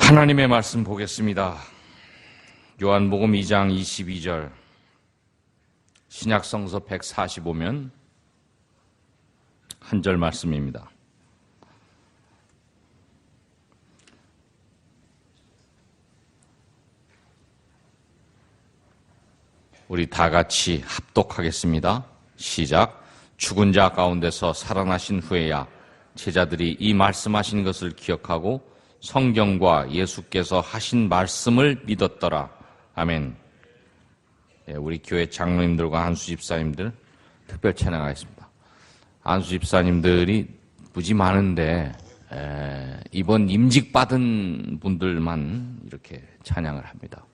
하나님의 말씀 보겠습니다. 요한복음 2장 22절, 신약성서 145면 한 절 말씀입니다. 우리 다 같이 합독하겠습니다. 시작. 죽은 자 가운데서 살아나신 후에야 제자들이 이 말씀하신 것을 기억하고 성경과 예수께서 하신 말씀을 믿었더라. 아멘. 우리 교회 장로님들과 안수 집사님들 특별 찬양하겠습니다. 안수 집사님들이 무지 많은데 이번 임직 받은 분들만 이렇게 찬양을 합니다.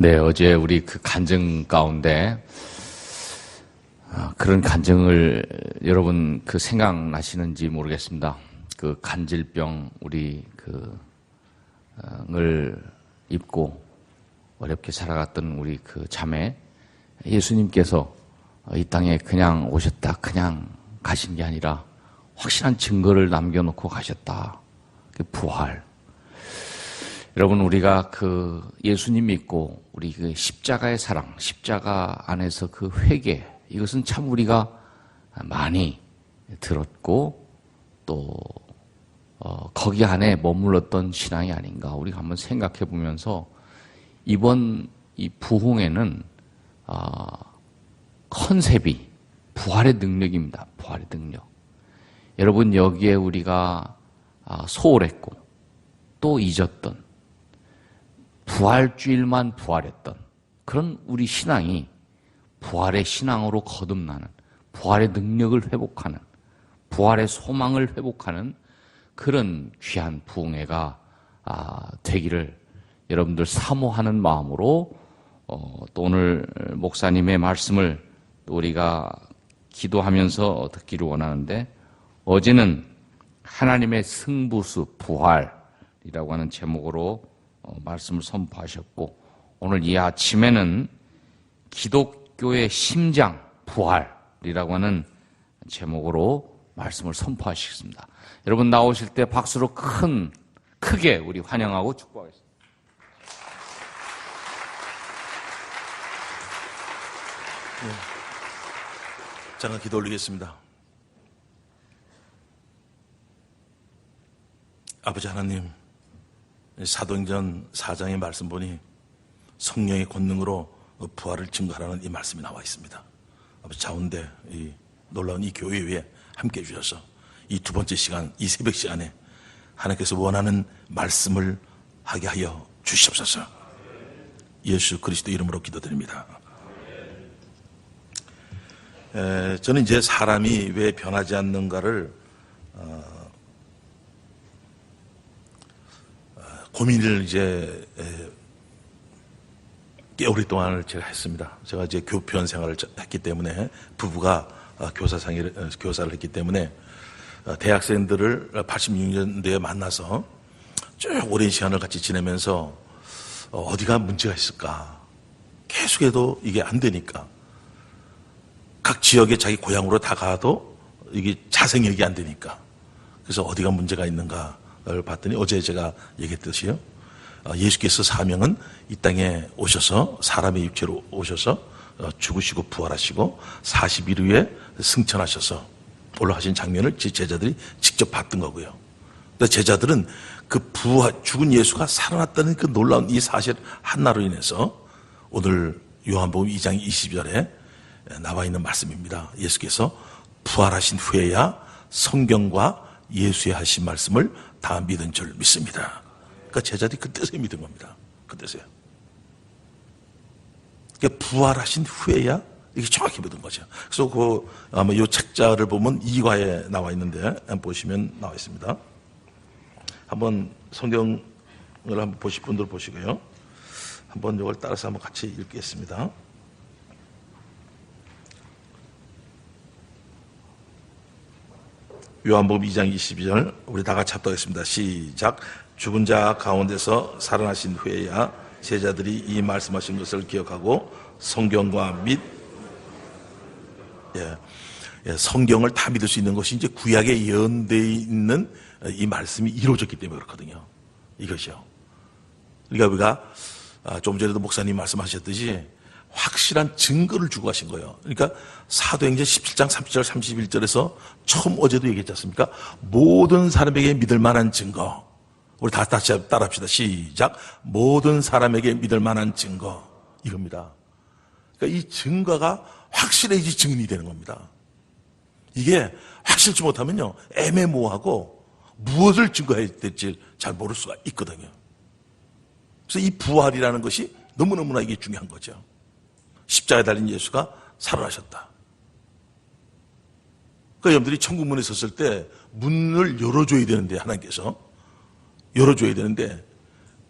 네, 어제 우리 그 간증 가운데 그런 간증을 여러분 그 생각나시는지 모르겠습니다. 그 간질병 우리 을 입고 어렵게 살아갔던 우리 그 자매, 예수님께서 이 땅에 그냥 오셨다, 그냥 가신 게 아니라 확실한 증거를 남겨놓고 가셨다. 그 부활. 여러분, 우리가 그 예수님 믿고 우리 그 십자가의 사랑, 십자가 안에서 그 회개, 이것은 참 우리가 많이 들었고 또 거기 안에 머물렀던 신앙이 아닌가 우리가 한번 생각해 보면서 이번 이 부흥에는 컨셉이 부활의 능력입니다. 부활의 능력. 여러분, 여기에 우리가 소홀했고 또 잊었던 부활주일만 부활했던 그런 우리 신앙이 부활의 신앙으로 거듭나는, 부활의 능력을 회복하는, 부활의 소망을 회복하는 그런 귀한 부흥회가 되기를 여러분들 사모하는 마음으로 또 오늘 목사님의 말씀을 또 우리가 기도하면서 듣기를 원하는데, 어제는 하나님의 승부수 부활이라고 하는 제목으로 말씀을 선포하셨고, 오늘 이 아침에는 기독교의 심장 부활이라고 하는 제목으로 말씀을 선포하시겠습니다. 여러분 나오실 때 박수로 크게 우리 환영하고 축복하겠습니다. 네. 잠깐 기도 올리겠습니다. 아버지 하나님, 사도행전 4장의 말씀 보니 성령의 권능으로 부활을 증거하라는 이 말씀이 나와 있습니다. 아버지, 가운데 이 놀라운 이 교회 위에 함께 해주셔서 이 두 번째 시간, 이 새벽 시간에 하나님께서 원하는 말씀을 하게 하여 주시옵소서. 예수 그리스도 이름으로 기도드립니다. 저는 이제 사람이 왜 변하지 않는가를 고민을 이제 꽤 오랫동안 제가 했습니다. 제가 이제 교편 생활을 했기 때문에, 부부가 교사를 했기 때문에 대학생들을 86년도에 만나서 쭉 오랜 시간을 같이 지내면서 어디가 문제가 있을까 계속해도 이게 안 되니까, 각 지역에 자기 고향으로 다 가도 이게 자생력이 안 되니까, 그래서 어디가 문제가 있는가를 봤더니 어제 제가 얘기했듯이요, 예수께서 사명은 이 땅에 오셔서 사람의 육체로 오셔서 죽으시고 부활하시고 40일 후에 승천하셔서 올라가신 장면을 제 제자들이 직접 봤던 거고요. 근데 제자들은 그 죽은 예수가 살아났다는 그 놀라운 이 사실 하나로 인해서 오늘 요한복음 2장 20절에 나와 있는 말씀입니다. 예수께서 부활하신 후에야 성경과 예수의 하신 말씀을 다 믿은 줄 믿습니다. 그러니까 제자들이 그때서야 믿은 겁니다. 그때서야. 그러니까 부활하신 후에야 이게 정확히 믿은 거죠. 그래서 아마 이 책자를 보면 2과에 나와 있는데, 한번 보시면 나와 있습니다. 한번 성경을 한번 보실 분들 보시고요. 한번 이걸 따라서 한번 같이 읽겠습니다. 요한복음 2장 22절 우리 다 같이 합독하겠습니다. 시작. 죽은 자 가운데서 살아나신 후에야 제자들이 이 말씀하신 것을 기억하고 성경과 성경을 다 믿을 수 있는 것이 이제 구약에 예언되어 있는 이 말씀이 이루어졌기 때문에 그렇거든요. 이것이요. 그러니까 우리가 좀 전에도 목사님 말씀하셨듯이 확실한 증거를 주고 가신 거예요. 그러니까 사도행전 17장 30절 31절에서 처음 어제도 얘기했지 않습니까? 모든 사람에게 믿을 만한 증거. 우리 다시 따라합시다. 시작. 모든 사람에게 믿을 만한 증거. 이겁니다. 그러니까 이 증거가 확실해야지 증인이 되는 겁니다. 이게 확실치 못하면요, 애매모호하고 무엇을 증거해야 될지 잘 모를 수가 있거든요. 그래서 이 부활이라는 것이 너무너무나 이게 중요한 거죠. 십자가에 달린 예수가 살아나셨다. 그러니까 여러분들이 천국문에 섰을 때 문을 열어줘야 되는데, 하나님께서 열어줘야 되는데,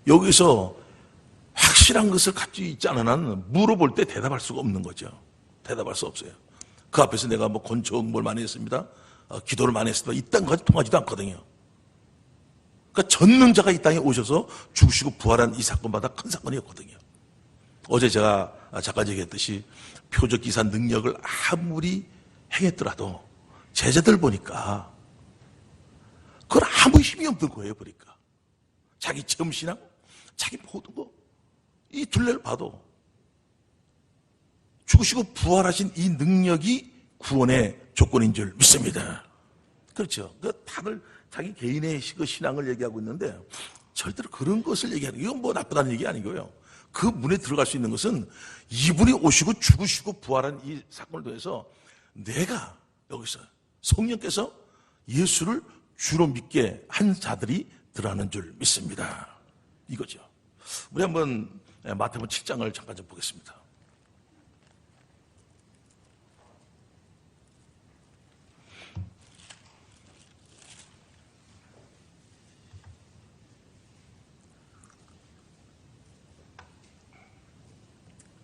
여기서 확실한 것을 가지고 있지 않은 한 물어볼 때 대답할 수가 없는 거죠. 대답할 수 없어요. 그 앞에서 내가 뭐 권총을 많이 했습니다. 기도를 많이 했습니다. 이딴 것까지 통하지도 않거든요. 그러니까 전능자가 이 땅에 오셔서 죽으시고 부활한 이 사건마다 큰 사건이었거든요. 어제 제가 잠깐 얘기했듯이 표적기사 능력을 아무리 행했더라도 제자들 보니까 그건 아무 힘이 없는 거예요. 보니까 자기 체험신앙, 자기 모든 거 이 둘레를 봐도 죽으시고 부활하신 이 능력이 구원의 조건인 줄 믿습니다. 그렇죠. 다들 자기 개인의 신앙을 얘기하고 있는데 절대로 그런 것을 얘기하는 게 이건 뭐 나쁘다는 얘기 아니고요. 그 문에 들어갈 수 있는 것은 이분이 오시고 죽으시고 부활한 이 사건을 통해서 내가 여기서 성령께서 예수를 주로 믿게 한 자들이 들어가는 줄 믿습니다. 이거죠. 우리 한번 마태복음 7장을 잠깐 좀 보겠습니다.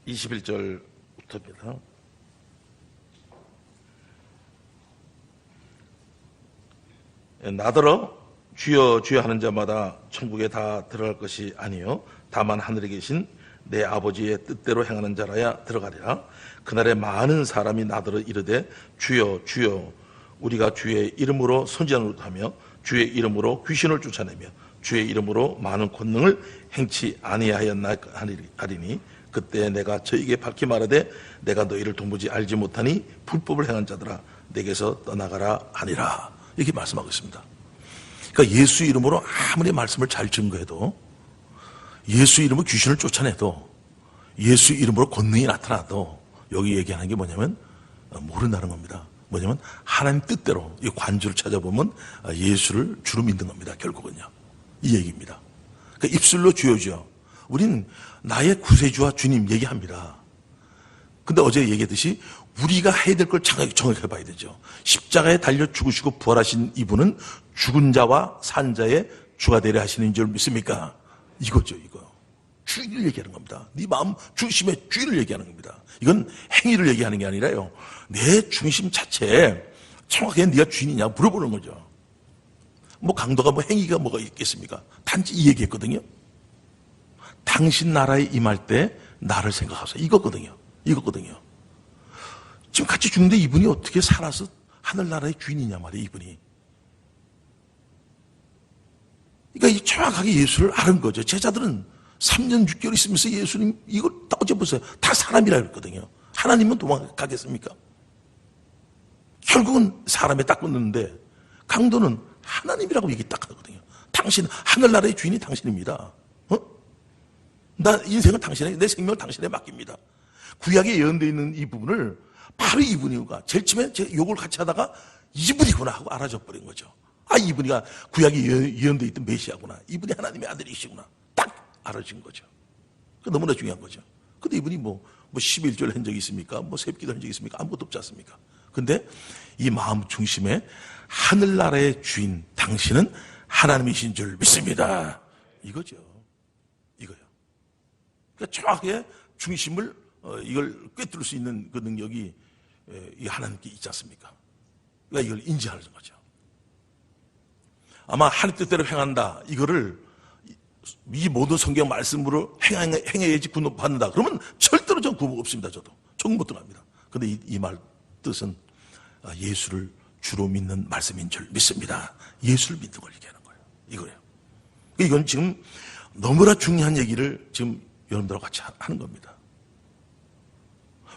(21절부터입니다) 나더러 주여 주여 하는 자마다 천국에 다 들어갈 것이 아니요 다만 하늘에 계신 내 아버지의 뜻대로 행하는 자라야 들어가리라. 그날에 많은 사람이 나더러 이르되 주여 주여 우리가 주의 이름으로 선지자를 하며 주의 이름으로 귀신을 쫓아내며 주의 이름으로 많은 권능을 행치 아니하였나 하리니 그때 내가 저에게 밝히 말하되 내가 너희를 도무지 알지 못하니 불법을 행한 자들아 내게서 떠나가라 하니라. 이렇게 말씀하고 있습니다. 그러니까 예수 이름으로 아무리 말씀을 잘 증거해도, 예수 이름으로 귀신을 쫓아내도, 예수 이름으로 권능이 나타나도 여기 얘기하는 게 뭐냐면 모른다는 겁니다. 뭐냐면 하나님 뜻대로 이 관주를 찾아보면 예수를 주로 믿는 겁니다. 결국은요. 이 얘기입니다. 그러니까 입술로 주여 주여 우린 나의 구세주와 주님 얘기합니다. 근데 어제 얘기했듯이 우리가 해야 될 걸 정확히 봐야 되죠. 십자가에 달려 죽으시고 부활하신 이분은 죽은 자와 산 자의 주가 되려 하시는 줄 믿습니까? 이거죠, 이거. 주인을 얘기하는 겁니다. 네 마음 중심의 주인을 얘기하는 겁니다. 이건 행위를 얘기하는 게 아니라요. 내 중심 자체에 정확하게 네가 주인이냐 물어보는 거죠. 뭐 강도가 뭐 행위가 뭐가 있겠습니까? 단지 이 얘기했거든요. 당신 나라에 임할 때 나를 생각하세요. 이거거든요. 이거거든요. 지금 같이 죽는데 이분이 어떻게 살아서 하늘나라의 주인이냐 말이에요, 이분이. 그러니까 이 정확하게 예수를 아는 거죠. 제자들은 3년 6개월 있으면서 예수님 이걸 다 어째 보세요. 다 사람이라 그랬거든요. 하나님은 도망가겠습니까? 결국은 사람에 딱 끊는데 강도는 하나님이라고 얘기 딱 하거든요. 당신, 하늘나라의 주인이 당신입니다. 나 인생은 당신에게, 내 생명을 당신에 맡깁니다. 구약에 예언되어 있는 이 부분을 바로 이분이가 제일 처음에 제가 욕을 같이 하다가 이분이구나 하고 알아져 버린 거죠. 아, 이분이가 구약에 예언되어 있던 메시아구나. 이분이 하나님의 아들이시구나. 딱 알아진 거죠. 너무나 중요한 거죠. 근데 이분이 뭐 11절 한 적이 있습니까? 뭐 새벽기도 한 적이 있습니까? 아무것도 없지 않습니까? 근데 이 마음 중심에 하늘나라의 주인, 당신은 하나님이신 줄 믿습니다. 이거죠. 이거요. 그러니까 정확하게 중심을 이걸 꿰뚫을 수 있는 그 능력이 이 하나님께 있지 않습니까? 그러니까 이걸 인지하는 거죠. 아마 하나님 뜻대로 행한다. 이거를 이 모든 성경 말씀으로 행해야지 구원 받는다. 그러면 절대로 전 구원 없습니다. 저도 조금 못 들어갑니다. 그런데 이 말 뜻은 예수를 주로 믿는 말씀인 줄 믿습니다. 예수를 믿는 걸 얘기하는 거예요. 이거예요. 이건 지금 너무나 중요한 얘기를 지금 여러분들하고 같이 하는 겁니다.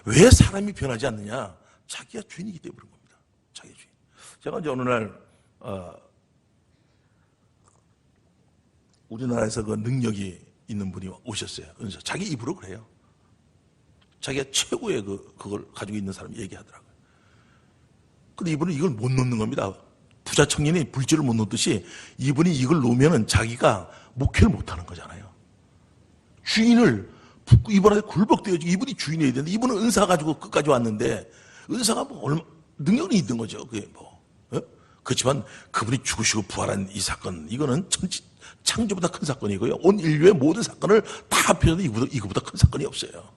왜 사람이 변하지 않느냐? 자기가 주인이기 때문에 그런 겁니다. 자기 주인. 제가 이제 어느 날 우리나라에서 그 능력이 있는 분이 오셨어요. 그래서 자기 입으로 그래요. 자기가 최고의 그걸 가지고 있는 사람이 얘기하더라고요. 근데 이분은 이걸 못 놓는 겁니다. 부자 청년이 불지를 못 놓듯이 이분이 이걸 놓으면은 자기가 목회를 못 하는 거잖아요. 주인을 붙고 이분한테 굴복되어지고 이분이 주인이어야 되는데 이분은 은사 가지고 끝까지 왔는데 은사가 뭐 얼마 능력이 있는 거죠. 그게 뭐. 그렇지만 그분이 죽으시고 부활한 이 사건 이거는 창조보다 큰 사건이고요. 온 인류의 모든 사건을 다 합해도 이거보다 큰 사건이 없어요.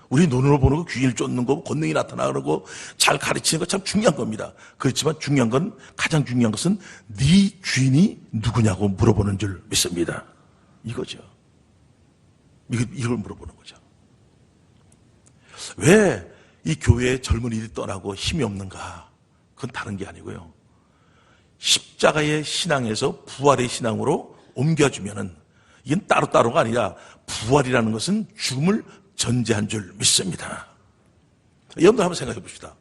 우리 눈으로 보는 거, 귀를 쫓는 거, 권능이 나타나는 거, 잘 가르치는 거 참 중요한 겁니다. 그렇지만 가장 중요한 것은 네 주인이 누구냐고 물어보는 줄 믿습니다. 이거죠. 이걸 물어보는 거죠. 왜 이 교회의 젊은이들이 떠나고 힘이 없는가? 그건 다른 게 아니고요. 십자가의 신앙에서 부활의 신앙으로 옮겨주면은 이건 따로따로가 아니라 부활이라는 것은 죽음을 전제한 줄 믿습니다. 여러분들 한번 생각해 봅시다.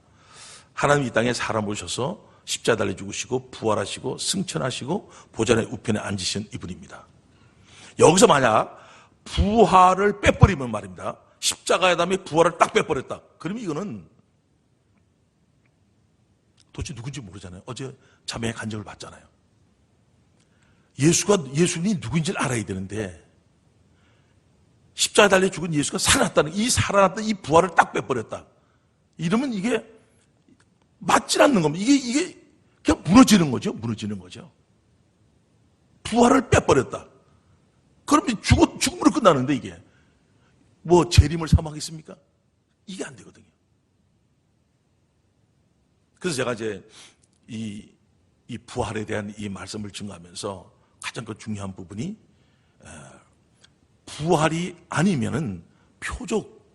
하나님 이 땅에 사람 오셔서 십자가 달려 죽으시고 부활하시고 승천하시고 보좌의 우편에 앉으신 이분입니다. 여기서 만약 부활을 빼버리면 말입니다. 십자가의 다음에 부활을 딱 빼버렸다. 그러면 이거는 도대체 누군지 모르잖아요. 어제 자매의 간증을 봤잖아요. 예수님이 누구인지를 알아야 되는데 십자가에 달려 죽은 예수가 살아났다는 이 부활을 딱 빼버렸다. 이러면 이게 맞질 않는 겁니다. 이게 그냥 무너지는 거죠. 부활을 빼버렸다. 그러면 죽음으로 끝나는데 이게 뭐 재림을 사망했습니까? 이게 안 되거든요. 그래서 제가 이제 이 부활에 대한 이 말씀을 증거하면서 가장 중요한 부분이 부활이 아니면은 표적,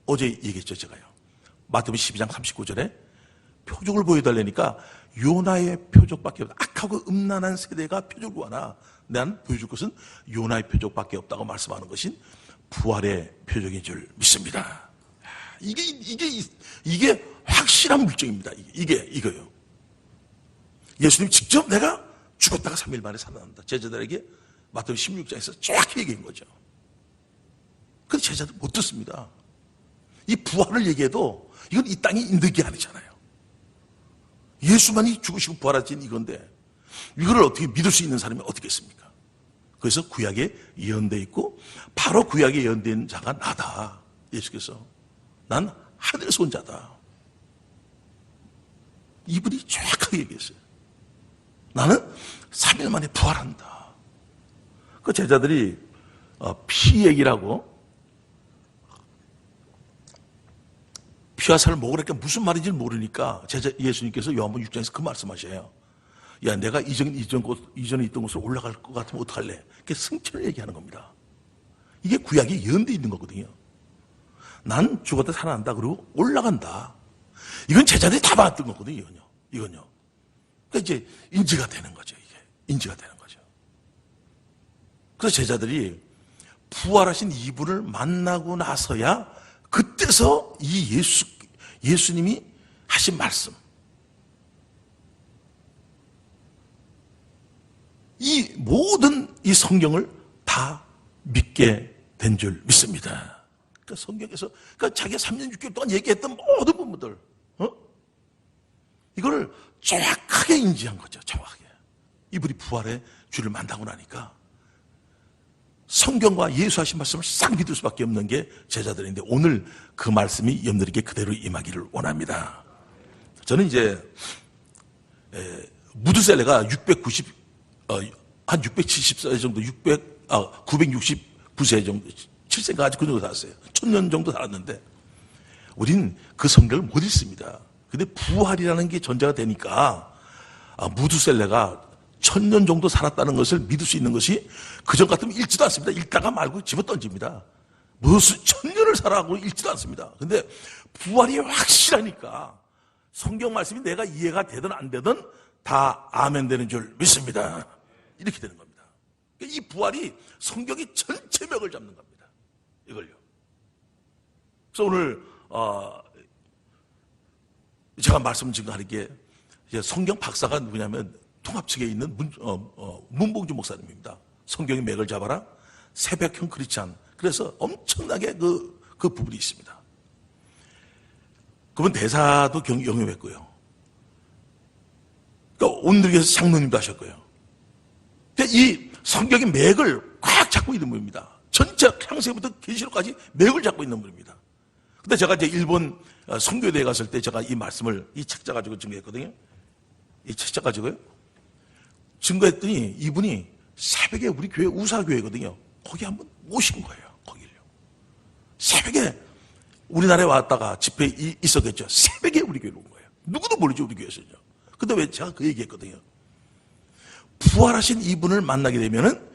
어제 얘기했죠 제가요. 마태복음 12장 39절에 표적을 보여달라니까 요나의 표적밖에 없다. 악하고 음란한 세대가 표적을 구하나 난 보여줄 것은 요나의 표적밖에 없다고 말씀하는 것인 부활의 표적인 줄 믿습니다. 이게 확실한 물증입니다. 이거요. 예수님 직접 내가 죽었다가 3일 만에 살아난다. 제자들에게 마태복음 16장에서 정확히 얘기한 거죠. 근데 제자들 못 듣습니다. 이 부활을 얘기해도 이건 이 땅이 있는 게 아니잖아요. 예수만이 죽으시고 부활하신 이건데 이거를 어떻게 믿을 수 있는 사람이 어떻게 있습니까? 그래서 구약에 예언되어 있고 바로 구약에 예언된 자가 나다. 예수께서 난 하늘에서 온 자다. 이분이 정확하게 얘기했어요. 나는 3일 만에 부활한다. 그 제자들이 피 얘기라고 피와 살을 먹으라니까 무슨 말인지 모르니까 예수님께서 요한복음 6장에서 그 말씀하셔요. 야, 내가 이전에 있던 곳으로 올라갈 것 같으면 어떡할래? 그게 승천을 얘기하는 겁니다. 이게 구약에 예언되어 있는 거거든요. 난 죽었다 살아난다. 그리고 올라간다. 이건 제자들이 다 봤던 거거든요. 이건요. 그러니까 이제 인지가 되는 거죠. 인지가 되는 거죠. 그래서 제자들이 부활하신 이분을 만나고 나서야 그때서 이 예수님이 하신 말씀, 이 모든 이 성경을 다 믿게 된 줄 믿습니다. 그러니까 성경에서 자기가 3년 6개월 동안 얘기했던 모든 부분들, 이걸 정확하게 인지한 거죠. 정확하게. 이분이 부활의 주를 만나고 나니까 성경과 예수 하신 말씀을 싹 믿을 수밖에 없는 게 제자들인데 오늘 그 말씀이 여러분들에게 그대로 임하기를 원합니다. 저는 이제 무드셀레가 670세 정도, 969세 정도, 7세까지 그 정도 살았어요. 1000년 정도 살았는데 우린 그 성경을 못 읽습니다. 근데 부활이라는 게 전제가 되니까 무드셀레가 1000년 정도 살았다는 것을 믿을 수 있는 것이 그전 같으면 읽지도 않습니다. 읽다가 말고 집어던집니다. 무슨 1000년을 살아가고 읽지도 않습니다. 근데 부활이 확실하니까 성경 말씀이 내가 이해가 되든 안 되든 다 아멘 되는 줄 믿습니다. 이렇게 되는 겁니다. 이 부활이 성경의 전체 맥을 잡는 겁니다. 이걸요. 그래서 오늘 제가 말씀 증거하는 게 성경 박사가 누구냐면 통합 측에 있는 문봉주 목사님입니다. 성경의 맥을 잡아라. 새벽형 크리스찬. 그래서 엄청나게 그 부분이 있습니다. 그분 대사도 영입했고요. 그러니까 온누리에서 장로님도 하셨고요. 이 성경의 맥을 꽉 잡고 있는 분입니다. 전체 창세부터 계시록까지 맥을 잡고 있는 분입니다. 근데 제가 이제 일본 선교대에 갔을 때 제가 이 말씀을 이 책자 가지고 증거했거든요. 이 책자 가지고요. 증거했더니 이분이 새벽에 우리 교회 우사교회거든요. 거기 한번 오신 거예요. 거기를요. 새벽에 우리나라에 왔다가 집회에 있었겠죠. 새벽에 우리 교회로 온 거예요. 누구도 모르죠, 우리 교회에서요. 근데 왜 제가 그 얘기했거든요. 부활하신 이분을 만나게 되면은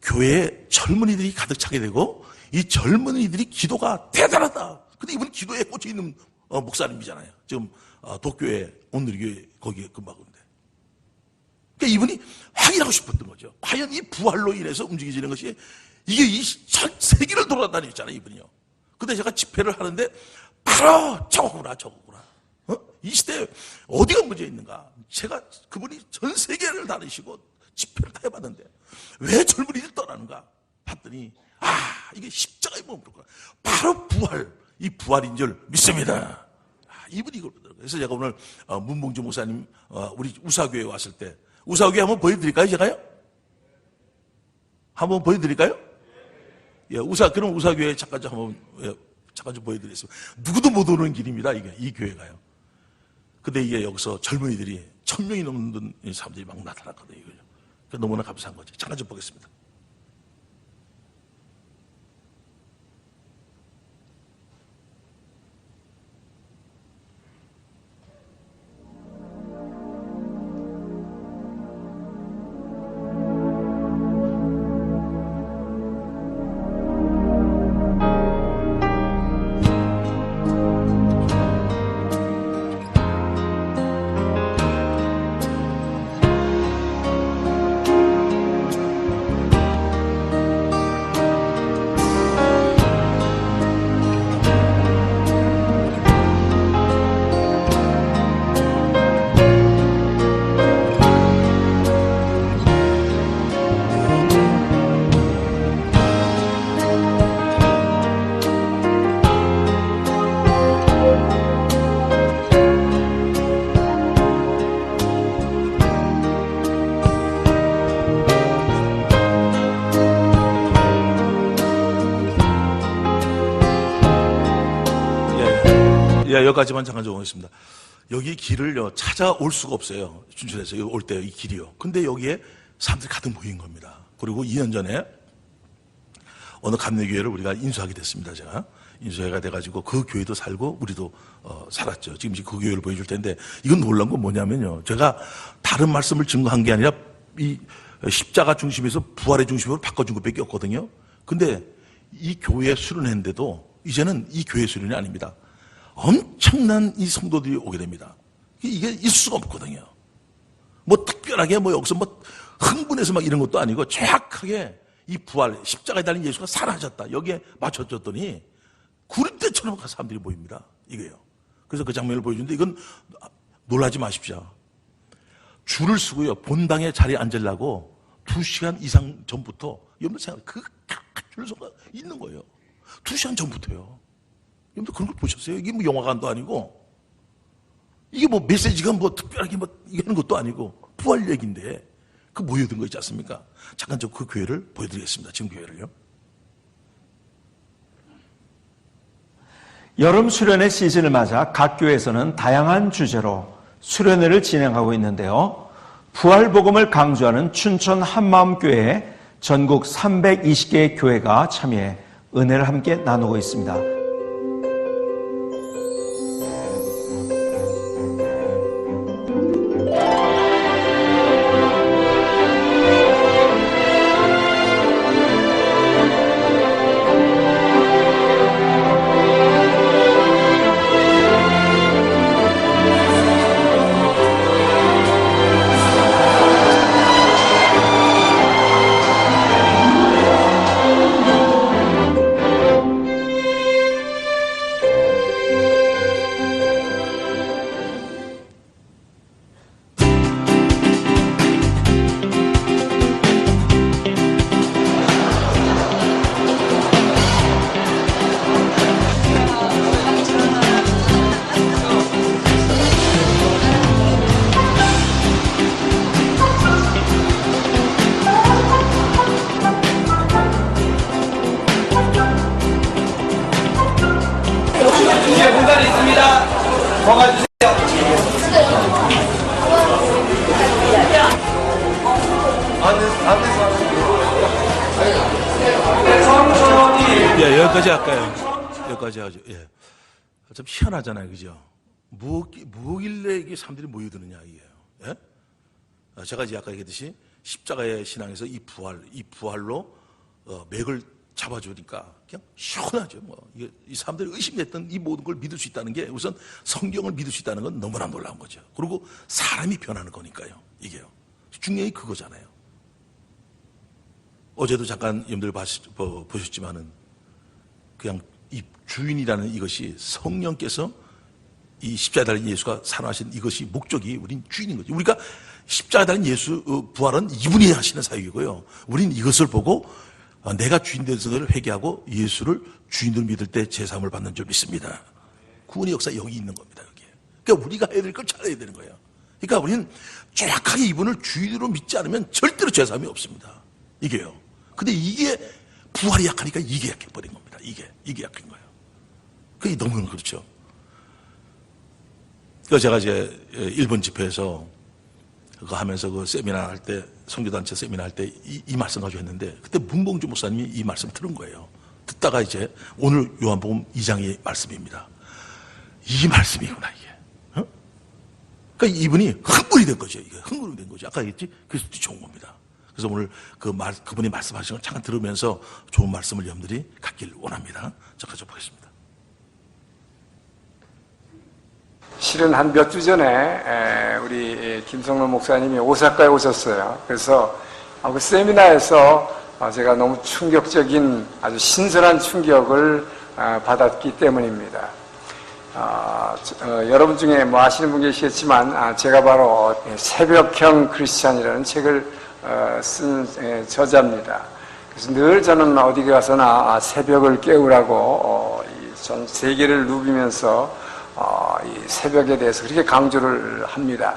교회에 젊은이들이 가득 차게 되고 이 젊은이들이 기도가 대단하다. 근데 이분은 기도에 꽂혀 있는 목사님이잖아요. 지금 도교회 온누리교회 거기에 금방인데. 그러니까 이분이 확인하고 싶었던 거죠. 과연 이 부활로 인해서 움직여지는 것이 이게 이 전 세계를 돌아다녔잖아요, 이분이요. 근데 제가 집회를 하는데 바로 저거구나. 이 시대에 어디가 문제 있는가? 제가 그분이 전 세계를 다니시고 집회를 다 해봤는데 왜 젊은이들 떠나는가? 봤더니 이게 십자가에 머무르구나. 바로 부활, 이 부활인 줄 믿습니다. 이분이 이걸 보더라고요. 그래서 제가 오늘 문봉주 목사님 우리 우사교회에 왔을 때 우사교회 한번 보여드릴까요, 제가요? 한번 보여드릴까요? 예, 그럼 우사교회 잠깐 좀 보여드리겠습니다. 누구도 못 오는 길입니다, 이 교회가요. 근데 이게 여기서 젊은이들이 1000명이 넘는 사람들이 막 나타났거든요. 그러니까 너무나 감사한 거죠. 잠깐 좀 보겠습니다. 예, 여기까지만 잠깐 좀 오겠습니다. 여기 길을 찾아올 수가 없어요. 춘천에서 여기 올 때 이 길이요. 근데 여기에 사람들이 가득 모인 겁니다. 그리고 2년 전에 어느 감리교회를 우리가 인수하게 됐습니다. 제가 인수회가 돼가지고 그 교회도 살고 우리도 살았죠. 지금 그 교회를 보여줄 텐데 이건 놀란 건 뭐냐면요. 제가 다른 말씀을 증거한 게 아니라 이 십자가 중심에서 부활의 중심으로 바꿔준 것밖에 없거든요. 근데 이 교회에 수련했는데도 이제는 이 교회 수련이 아닙니다. 엄청난 이 성도들이 오게 됩니다. 이게 있을 수가 없거든요. 뭐 특별하게 뭐 여기서 뭐 흥분해서 막 이런 것도 아니고 정확하게 이 부활, 십자가에 달린 예수가 살아나셨다. 여기에 맞춰줬더니 구름대처럼 사람들이 모입니다. 이거예요. 그래서 그 장면을 보여주는데 이건 놀라지 마십시오. 줄을 서고요. 본당에 자리에 앉으려고 2시간 이상 전부터 여러분 생각 줄을 서가 있는 거예요. 2시간 전부터요. 여러분들 그런 걸 보셨어요? 이게 뭐 영화관도 아니고 이게 뭐 메시지가 뭐 특별하게 뭐 이런 것도 아니고 부활 얘기인데 그 모여든 거 있지 않습니까? 잠깐 저 그 교회를 보여드리겠습니다. 지금 교회를요. 여름 수련회 시즌을 맞아 각 교회에서는 다양한 주제로 수련회를 진행하고 있는데요. 부활복음을 강조하는 춘천 한마음교회에 전국 320개의 교회가 참여해 은혜를 함께 나누고 있습니다. 여기까지 할까요? 여기까지 하죠. 예. 좀 희한하잖아요. 그죠? 뭐길래 이게 사람들이 모여드느냐, 이게요. 예? 제가 이제 아까 얘기했듯이 십자가의 신앙에서 이 부활로 맥을 잡아주니까 그냥 시원하죠. 이 사람들이 의심했던 이 모든 걸 믿을 수 있다는 게 우선 성경을 믿을 수 있다는 건 너무나 놀라운 거죠. 그리고 사람이 변하는 거니까요. 이게요. 중요한 게 그거잖아요. 어제도 잠깐 여러분들 보셨지만은 그냥 이 주인이라는 이것이 성령께서 이 십자가에 달린 예수가 살아나신 이것이 목적이 우린 주인인 거죠. 우리가 십자가에 달린 예수 부활은 이분이 하시는 사역이고요. 우린 이것을 보고 내가 주인 되서를 회개하고 예수를 주인으로 믿을 때 제사함을 받는 줄 믿습니다. 구원의 역사 여기 있는 겁니다. 여기. 그러니까 우리가 해야 될 걸 잘해야 되는 거예요. 그러니까 우리는 정확하게 이분을 주인으로 믿지 않으면 절대로 제사함이 없습니다. 이게요. 근데 이게 부활이 약하니까 이게 약해버린 겁니다. 이게 약한 거예요. 그게 너무 그렇죠. 그 제가 이제 일본 집회에서 그거 하면서 그 세미나 할 때, 선교단체 세미나 할 때 이 말씀 가지고 했는데, 그때 문봉주 목사님이 이 말씀 들은 거예요. 듣다가 이제 오늘 요한복음 2장의 말씀입니다. 이 말씀이구나, 이게. 어? 그러니까 이분이 흥분이 된 거죠. 이게 흥분이 된 거죠. 아까 얘기했지? 그래서 좋은 겁니다. 그래서 오늘 그분이 말씀하신 걸 잠깐 들으면서 좋은 말씀을 여러분들이 갖길 원합니다. 자, 가져보겠습니다. 실은 한 몇 주 전에 우리 김성로 목사님이 오사카에 오셨어요. 그래서 그 세미나에서 제가 너무 충격적인 아주 신선한 충격을 받았기 때문입니다. 여러분 중에 뭐 아시는 분 계시겠지만 제가 바로 새벽형 크리스찬이라는 책을 쓴 저자입니다. 그래서 늘 저는 어디 가서나 새벽을 깨우라고 전 세계를 누비면서 이 새벽에 대해서 그렇게 강조를 합니다.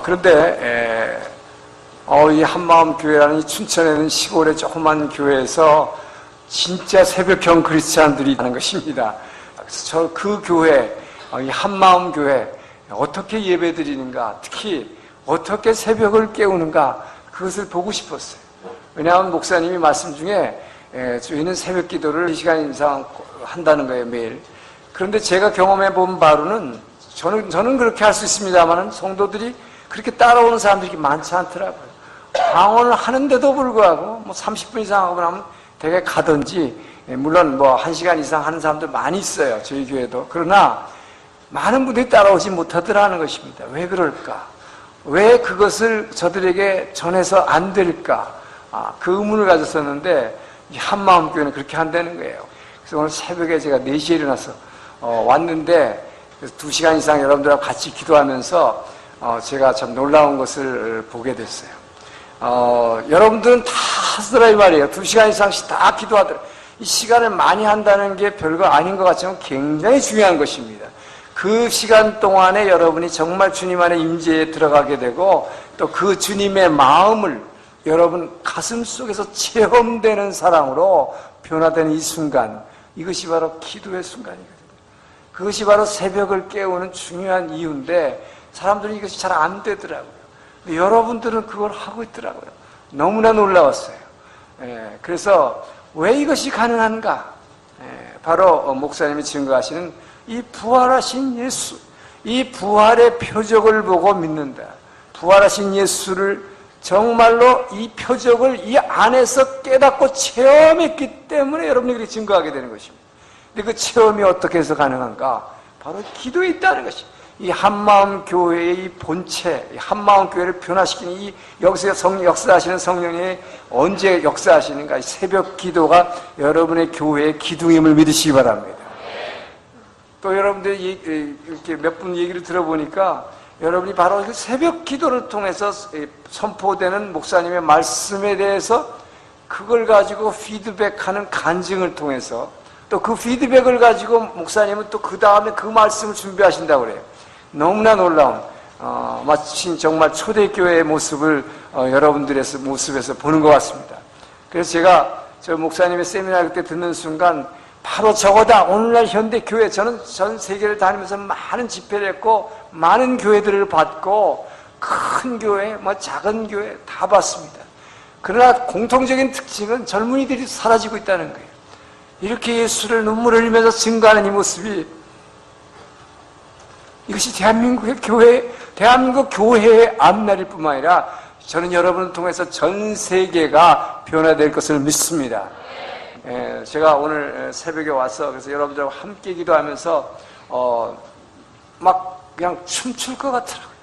그런데 이 한마음 교회라는 이 춘천에 있는 시골의 조그만 교회에서 진짜 새벽형 크리스찬들이 하는 것입니다. 그래서 저 그 교회, 이 한마음 교회 어떻게 예배드리는가, 특히 어떻게 새벽을 깨우는가, 그것을 보고 싶었어요. 왜냐하면 목사님이 말씀 중에 저희는 새벽 기도를 2시간 이상 한다는 거예요, 매일. 그런데 제가 경험해 본 바로는 저는 그렇게 할 수 있습니다만 성도들이 그렇게 따라오는 사람들이 많지 않더라고요. 방언을 하는데도 불구하고 뭐 30분 이상 하고 나면 되게 가든지, 물론 뭐 1시간 이상 하는 사람들 많이 있어요. 저희 교회도. 그러나 많은 분들이 따라오지 못하더라는 것입니다. 왜 그럴까? 왜 그것을 저들에게 전해서 안 될까? 그 의문을 가졌었는데 이 한마음 교회는 그렇게 한다는 거예요. 그래서 오늘 새벽에 제가 4시에 일어나서 왔는데 2시간 이상 여러분들하고 같이 기도하면서 제가 참 놀라운 것을 보게 됐어요. 여러분들은 다 하시더라 이 말이에요. 2시간 이상씩 다 기도하더라. 이 시간을 많이 한다는 게 별거 아닌 것 같지만 굉장히 중요한 것입니다. 그 시간 동안에 여러분이 정말 주님 안에 임재에 들어가게 되고 또 그 주님의 마음을 여러분 가슴 속에서 체험되는 사랑으로 변화되는 이 순간, 이것이 바로 기도의 순간이거든요. 그것이 바로 새벽을 깨우는 중요한 이유인데 사람들은 이것이 잘 안 되더라고요. 근데 여러분들은 그걸 하고 있더라고요. 너무나 놀라웠어요. 그래서 왜 이것이 가능한가? 바로 목사님이 증거하시는 이 부활하신 예수, 이 부활의 표적을 보고 믿는다. 부활하신 예수를 정말로 이 표적을 이 안에서 깨닫고 체험했기 때문에 여러분이 그렇게 증거하게 되는 것입니다. 근데 그 체험이 어떻게 해서 가능한가? 바로 기도에 있다는 것입니다. 이 한마음 교회의 이 본체, 이 한마음 교회를 변화시키는 이 여기서 역사하시는 성령이 언제 역사하시는가? 이 새벽 기도가 여러분의 교회의 기둥임을 믿으시기 바랍니다. 또 여러분들이 이렇게 몇 분 얘기를 들어보니까 여러분이 바로 그 새벽 기도를 통해서 선포되는 목사님의 말씀에 대해서 그걸 가지고 피드백하는 간증을 통해서 또 그 피드백을 가지고 목사님은 또 그 다음에 그 말씀을 준비하신다고 그래요. 너무나 놀라운 마치 정말 초대교회의 모습을 여러분들의 모습에서 보는 것 같습니다. 그래서 제가 저 목사님의 세미나 그때 듣는 순간 바로 저거다. 오늘날 현대교회, 저는 전 세계를 다니면서 많은 집회를 했고 많은 교회들을 봤고 큰 교회, 뭐 작은 교회 다 봤습니다. 그러나 공통적인 특징은 젊은이들이 사라지고 있다는 거예요. 이렇게 예수를 눈물을 흘리면서 증거하는 이 모습이, 이것이 대한민국 교회의 앞날일 뿐만 아니라 저는 여러분을 통해서 전 세계가 변화될 것을 믿습니다. 제가 오늘 새벽에 와서 그래서 여러분들하고 함께 기도하면서 막 그냥 춤출 것 같더라고요.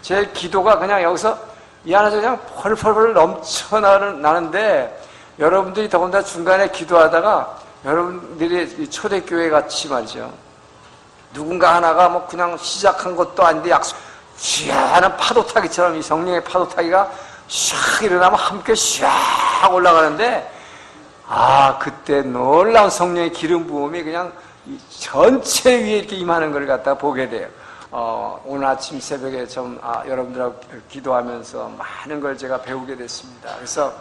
제 기도가 그냥 여기서 이 안에서 그냥 펄펄펄 넘쳐나는데, 여러분들이 더군다나 중간에 기도하다가 여러분들이 초대교회 같이 말이죠, 누군가 하나가 뭐 그냥 시작한 것도 아닌데 시원한 파도타기처럼 이 성령의 파도타기가 샥 일어나면 함께 샥 올라가는데, 그때 놀라운 성령의 기름 부음이 그냥 전체 위에 이렇게 임하는 걸 갖다 보게 돼요. 오늘 아침 새벽에 여러분들하고 기도하면서 많은 걸 제가 배우게 됐습니다. 그래서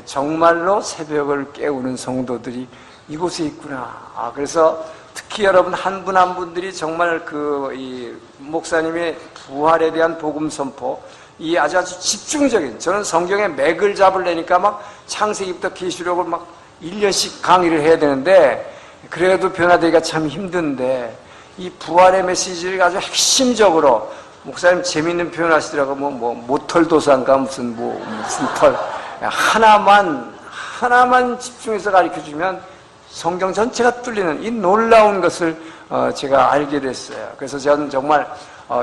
정말로 새벽을 깨우는 성도들이 이곳에 있구나. 그래서 특히 여러분 한 분 한 분들이 정말 이 목사님의 부활에 대한 복음 선포, 이 아주 집중적인, 저는 성경에 맥을 잡으려니까 막 창세기부터 계시록을 막 1년씩 강의를 해야 되는데, 그래도 변화되기가 참 힘든데, 이 부활의 메시지를 아주 핵심적으로 목사님 재미있는 표현 하시더라고. 모털도사인가 무슨 털 하나만 집중해서 가르쳐주면 성경 전체가 뚫리는 이 놀라운 것을 제가 알게 됐어요. 그래서 저는 정말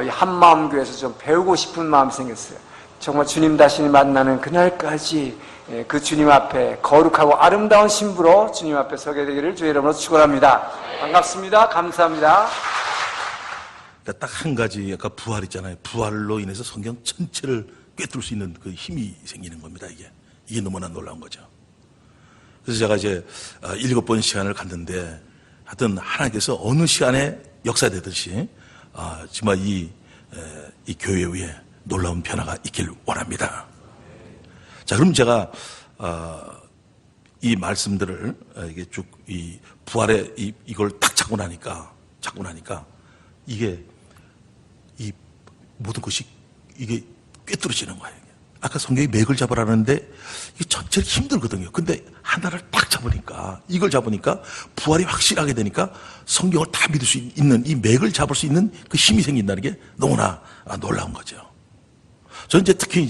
이 한마음교회에서 좀 배우고 싶은 마음이 생겼어요. 정말 주님 다시 만나는 그날까지 그 주님 앞에 거룩하고 아름다운 신부로 주님 앞에 서게 되기를 주의 이름으로 축원합니다. 반갑습니다. 감사합니다. 딱 한 가지, 아까 부활 있잖아요. 부활로 인해서 성경 전체를 꿰뚫을 수 있는 그 힘이 생기는 겁니다. 이게 너무나 놀라운 거죠. 그래서 제가 이제 7번 시간을 갔는데, 하여튼 하나님께서 어느 시간에 역사되듯이 정말 이 교회 위에 놀라운 변화가 있길 원합니다. 자, 그럼 제가 이 말씀들을 이게 쭉 이 부활에 이걸 딱 잡고 나니까 이게 이 모든 것이 이게 꿰뚫어지는 거예요. 아까 성경이 맥을 잡으라는데 이게 전체를 힘들거든요. 근데 하나를 딱 잡으니까, 이걸 잡으니까 부활이 확실하게 되니까 성경을 다 믿을 수 있는, 이 맥을 잡을 수 있는 그 힘이 생긴다는 게 너무나 놀라운 거죠. 저는 이제 특히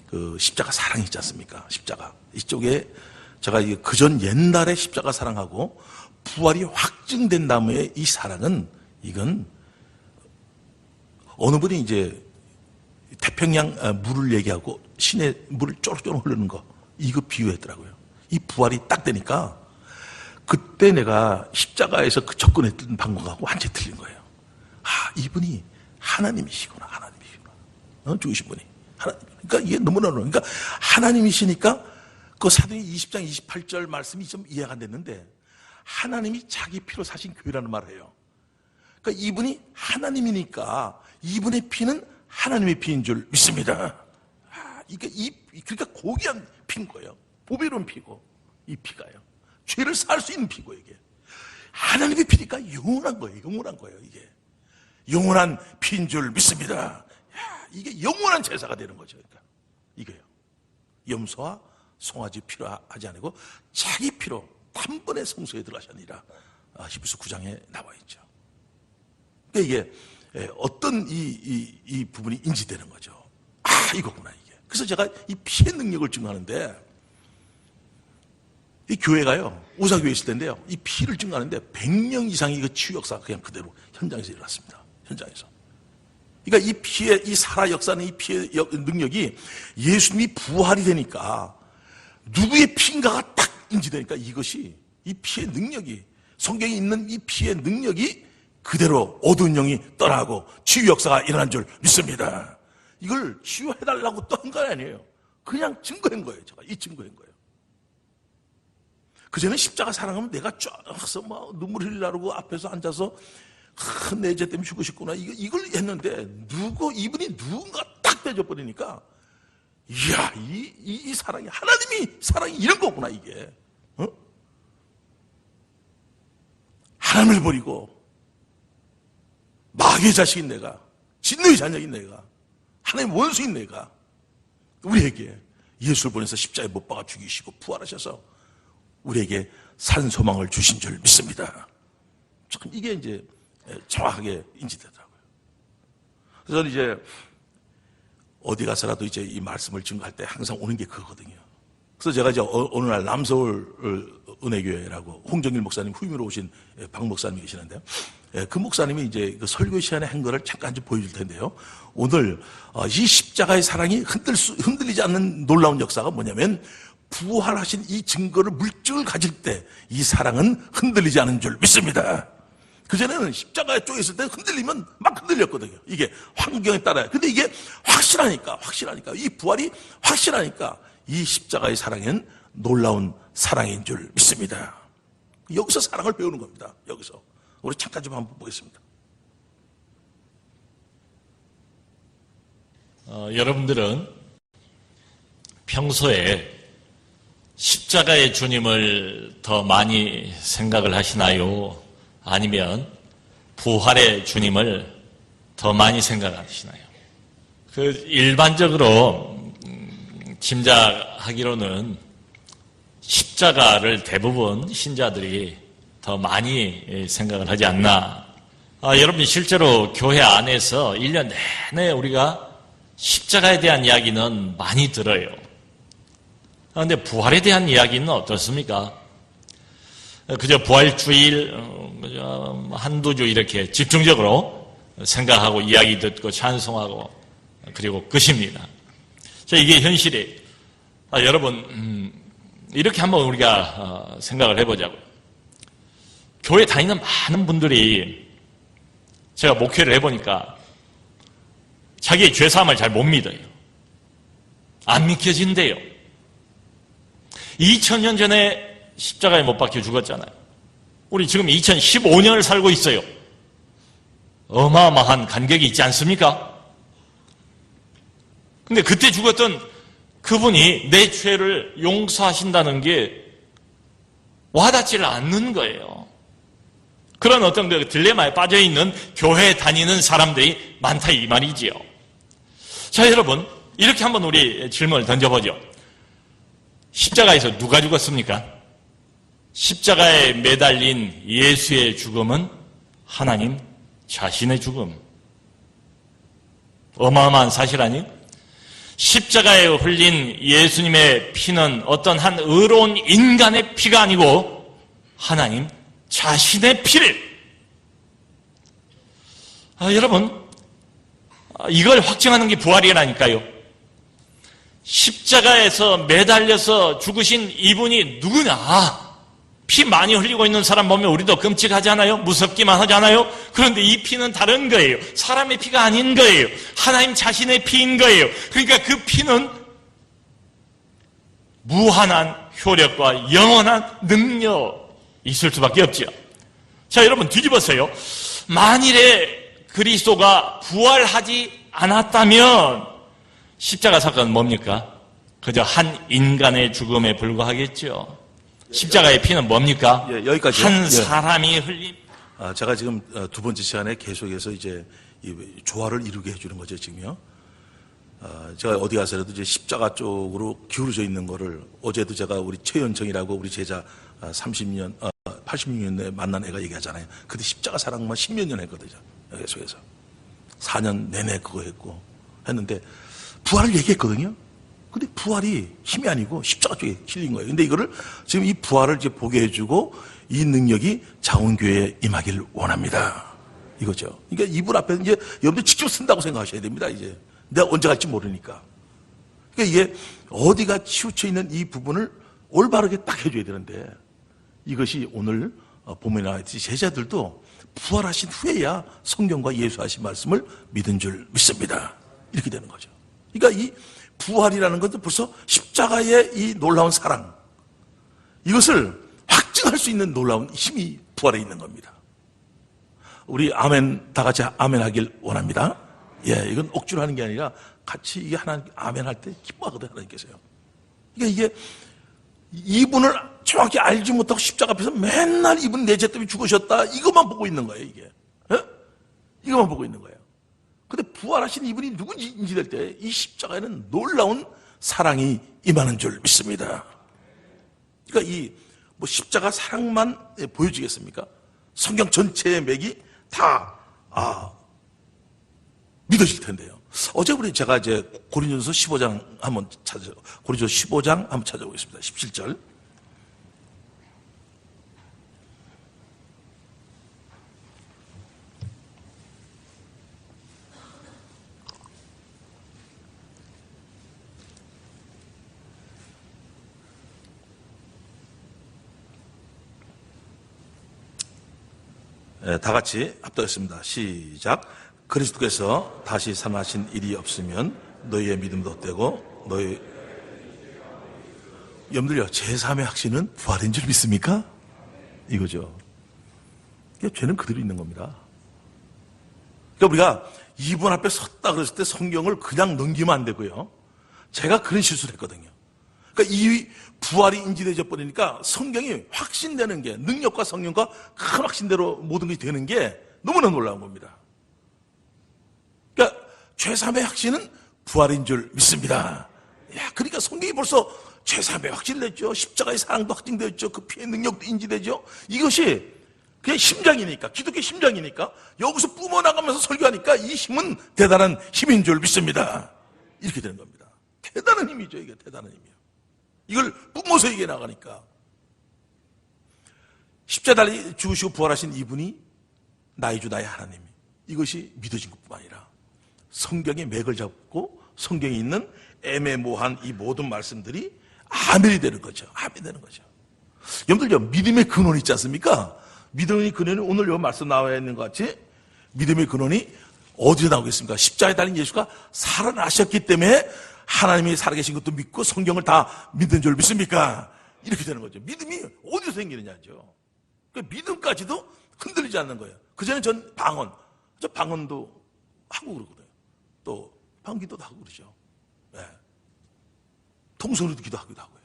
그 십자가 사랑이 있지 않습니까? 십자가. 이쪽에 제가 그전 옛날에 십자가 사랑하고 부활이 확증된 다음에 이 사랑은, 이건 어느 분이 이제 태평양 물을 얘기하고 시내 물을 쪼록쪼록 흐르는 거, 이거 비유했더라고요. 이 부활이 딱 되니까 그때 내가 십자가에서 접근했던 방법하고 완전히 틀린 거예요. 이분이 하나님이시구나. 죽으신 분이 하나님. 그러니까 이게 너무나, 그러니까 하나님이시니까 그 사도행 20장 28절 말씀이 좀 이해가 안 됐는데, 하나님이 자기 피로 사신 교회라는 말을 해요. 그러니까 이분이 하나님이니까 이분의 피는 하나님의 피인 줄 믿습니다. 그러니까 고귀한 피인 거예요. 보배로운 피고, 이 피가요. 죄를 살 수 있는 피고, 이게. 하나님의 피니까 영원한 거예요. 이게. 영원한 피인 줄 믿습니다. 이게 영원한 제사가 되는 거죠. 그러니까. 이거요. 염소와 송아지 피로 하지 않고 자기 피로 단번에 성소에 들어가셨느니라. 히브리서 9장에 나와 있죠. 그러니까 이게 어떤 이 부분이 인지되는 거죠. 이거구나, 이게. 그래서 제가 이 피의 능력을 증거하는데, 이 교회가요, 우사교회 있을 텐데요, 이 피를 증거하는데 100명 이상의 그 치유 역사가 그냥 그대로 현장에서 일어났습니다. 현장에서. 그러니까 이 피의, 이 살아 역사는, 이 피의 능력이 예수님이 부활이 되니까 누구의 피인가가 딱 인지되니까, 이것이, 이 피의 능력이, 성경에 있는 이 피의 능력이 그대로 어두운 영이 떠나고 치유 역사가 일어난 줄 믿습니다. 이걸 치유해달라고 또 한 건 아니에요. 그냥 증거한 거예요. 제가 증거한 거예요. 그전에 십자가 사랑하면 내가 쫙 막 눈물 흘리려고 앞에서 앉아서 내 죄 때문에 죽고 싶구나, 이걸 했는데, 이분이 누군가 딱 빼줘버리니까, 이야, 이 사랑이, 하나님이 사랑이 이런 거구나, 이게. 하나님을 버리고 마귀의 자식인 내가, 진노의 자녀인 내가, 하나님 원수인 내가, 우리에게 예수를 보내서 십자가에 못 박아 죽이시고 부활하셔서 우리에게 산 소망을 주신 줄 믿습니다. 참 이게 이제 정확하게 인지되더라고요. 그래서 저는 이제 어디 가서라도 이제 이 말씀을 증거할 때 항상 오는 게 그거거든요. 그래서 제가 이제 어느 날 남서울 은혜교회라고 홍정일 목사님 후임으로 오신 박 목사님이 계시는데요. 그 목사님이 이제 그 설교 시간에 한 거를 잠깐 좀 보여줄 텐데요. 오늘 이 십자가의 사랑이 흔들리지 않는 놀라운 역사가 뭐냐면 부활하신 이 증거를 물증을 가질 때 이 사랑은 흔들리지 않은 줄 믿습니다. 그전에는 십자가에 쪼여 있을 때 흔들리면 막 흔들렸거든요. 이게 환경에 따라요. 근데 이게 확실하니까, 이 부활이 확실하니까 이 십자가의 사랑은 놀라운 사랑인 줄 믿습니다. 여기서 사랑을 배우는 겁니다. 여기서. 우리 잠깐 좀 한번 보겠습니다. 여러분들은 평소에 십자가의 주님을 더 많이 생각을 하시나요? 아니면 부활의 주님을 더 많이 생각하시나요? 일반적으로 짐작하기로는 십자가를 대부분 신자들이 더 많이 생각을 하지 않나. 여러분 실제로 교회 안에서 1년 내내 우리가 십자가에 대한 이야기는 많이 들어요. 그런데 부활에 대한 이야기는 어떻습니까? 그저 부활주일 한두 주 이렇게 집중적으로 생각하고 이야기 듣고 찬송하고 그리고 끝입니다. 자, 이게 현실이에요. 여러분 이렇게 한번 우리가 생각을 해보자고요. 교회 다니는 많은 분들이 제가 목회를 해보니까 자기의 죄사함을 잘 못 믿어요. 안 믿겨진대요. 2000년 전에 십자가에 못 박혀 죽었잖아요. 우리 지금 2015년을 살고 있어요. 어마어마한 간격이 있지 않습니까? 근데 그때 죽었던 그분이 내 죄를 용서하신다는 게 와닿지를 않는 거예요. 그런 어떤 그 딜레마에 빠져있는 교회 다니는 사람들이 많다 이 말이지요. 자, 여러분 이렇게 한번 우리 질문을 던져보죠. 십자가에서 누가 죽었습니까? 십자가에 매달린 예수의 죽음은 하나님 자신의 죽음. 어마어마한 사실 아니에요? 십자가에 흘린 예수님의 피는 어떤 한 의로운 인간의 피가 아니고 하나님 자신의 피를. 여러분 이걸 확증하는 게 부활이라니까요. 십자가에서 매달려서 죽으신 이분이 누구냐? 피 많이 흘리고 있는 사람 보면 우리도 끔찍하잖아요. 무섭기만 하잖아요. 그런데 이 피는 다른 거예요. 사람의 피가 아닌 거예요. 하나님 자신의 피인 거예요. 그러니까 그 피는 무한한 효력과 영원한 능력 있을 수밖에 없죠. 자, 여러분 뒤집어서요. 만일에 그리스도가 부활하지 않았다면 십자가 사건은 뭡니까? 그저 한 인간의 죽음에 불과하겠죠. 십자가의 피는 뭡니까? 예, 여기까지요. 한 사람이 흘린. 제가 지금 두 번째 시간에 계속해서 이제 이 조화를 이루게 해주는 거죠, 지금요. 제가 어디 가서라도 이제 십자가 쪽으로 기울어져 있는 거를 어제도 제가 우리 최연정이라고 우리 제자 86년에 만난 애가 얘기하잖아요. 그때 십자가 사랑만 10몇 년 했거든요. 계속해서. 4년 내내 그거 했는데 부활을 얘기했거든요. 근데 부활이 힘이 아니고 십자가 쪽에 실린 거예요. 근데 이거를 지금 이 부활을 이제 보게 해주고 이 능력이 자원교회에 임하기를 원합니다. 이거죠. 그러니까 이분 앞에 이제 여러분들 직접 쓴다고 생각하셔야 됩니다. 이제 내가 언제 갈지 모르니까. 그러니까 이게 어디가 치우쳐 있는 이 부분을 올바르게 딱 해줘야 되는데 이것이 오늘 본문에 나와있듯이 제자들도 부활하신 후에야 성경과 예수하신 말씀을 믿은 줄 믿습니다. 이렇게 되는 거죠. 그러니까 이 부활이라는 것도 벌써 십자가의 이 놀라운 사랑, 이것을 확증할 수 있는 놀라운 힘이 부활에 있는 겁니다. 우리 아멘, 다 같이 아멘 하길 원합니다. 예, 이건 억지로 하는 게 아니라 같이 이게 하나님 아멘 할 때 기뻐하거든, 하나님께서요. 그러니까 이게 이분을 정확히 알지 못하고 십자가 앞에서 맨날 이분 내 죄 때문에 죽으셨다, 이것만 보고 있는 거예요, 이게. 예? 이것만 보고 있는 거예요. 근데 부활하신 이분이 누군지 인지될 때 이 십자가에는 놀라운 사랑이 임하는 줄 믿습니다. 그러니까 이 뭐 십자가 사랑만 보여지겠습니까? 성경 전체의 맥이 다 믿어질 텐데요. 어제 제가 이제 고린도전서 15장 한번 고린도전서 15장 한번 찾아보겠습니다. 17절. 다 같이 합독했습니다. 시작. 그리스도께서 다시 살아나신 일이 없으면 너희의 믿음도 헛되고 너희 여러분들요, 제3의 확신은 부활인 줄 믿습니까? 이거죠. 그러니까 죄는 그대로 있는 겁니다. 그러니까 우리가 이분 앞에 섰다 그랬을 때 성경을 그냥 넘기면 안 되고요. 제가 그런 실수를 했거든요. 그러니까 이 부활이 인지되어 버리니까 성경이 확신되는 게, 능력과 성령과 큰 확신대로 모든 것이 되는 게 너무나 놀라운 겁니다. 그러니까 제3의 확신은 부활인 줄 믿습니다. 야, 그러니까 성경이 벌써 제3의 확신을 냈죠. 십자가의 사랑도 확증되었죠. 그 피의 능력도 인지되죠. 이것이 그냥 심장이니까, 기독교 심장이니까 여기서 뿜어나가면서 설교하니까 이 힘은 대단한 힘인 줄 믿습니다. 이렇게 되는 겁니다. 대단한 힘이죠. 이게 대단한 힘이에요. 이걸 뿜어서 이게 나가니까. 십자가에 죽으시고 부활하신 이분이 나의 주 나의 하나님, 이것이 믿어진 것뿐만 아니라 성경의 맥을 잡고 성경에 있는 애매모호한 이 모든 말씀들이 아멘이 되는 거죠. 아멘이 되는 거죠. 여러분들요, 믿음의 근원이 있지 않습니까? 믿음의 근원이 오늘 요 말씀 나와 있는 것 같이 믿음의 근원이 어디에 나오겠습니까? 십자가에 달린 예수가 살아나셨기 때문에 하나님이 살아계신 것도 믿고 성경을 다 믿는 줄 믿습니까? 이렇게 되는 거죠. 믿음이 어디서 생기느냐죠. 그 믿음까지도 흔들리지 않는 거예요. 그전에 전 저 방언도 하고 그러거든요. 또 방언기도도 하고 그러죠. 네. 통성으로도 기도하기도 하고요.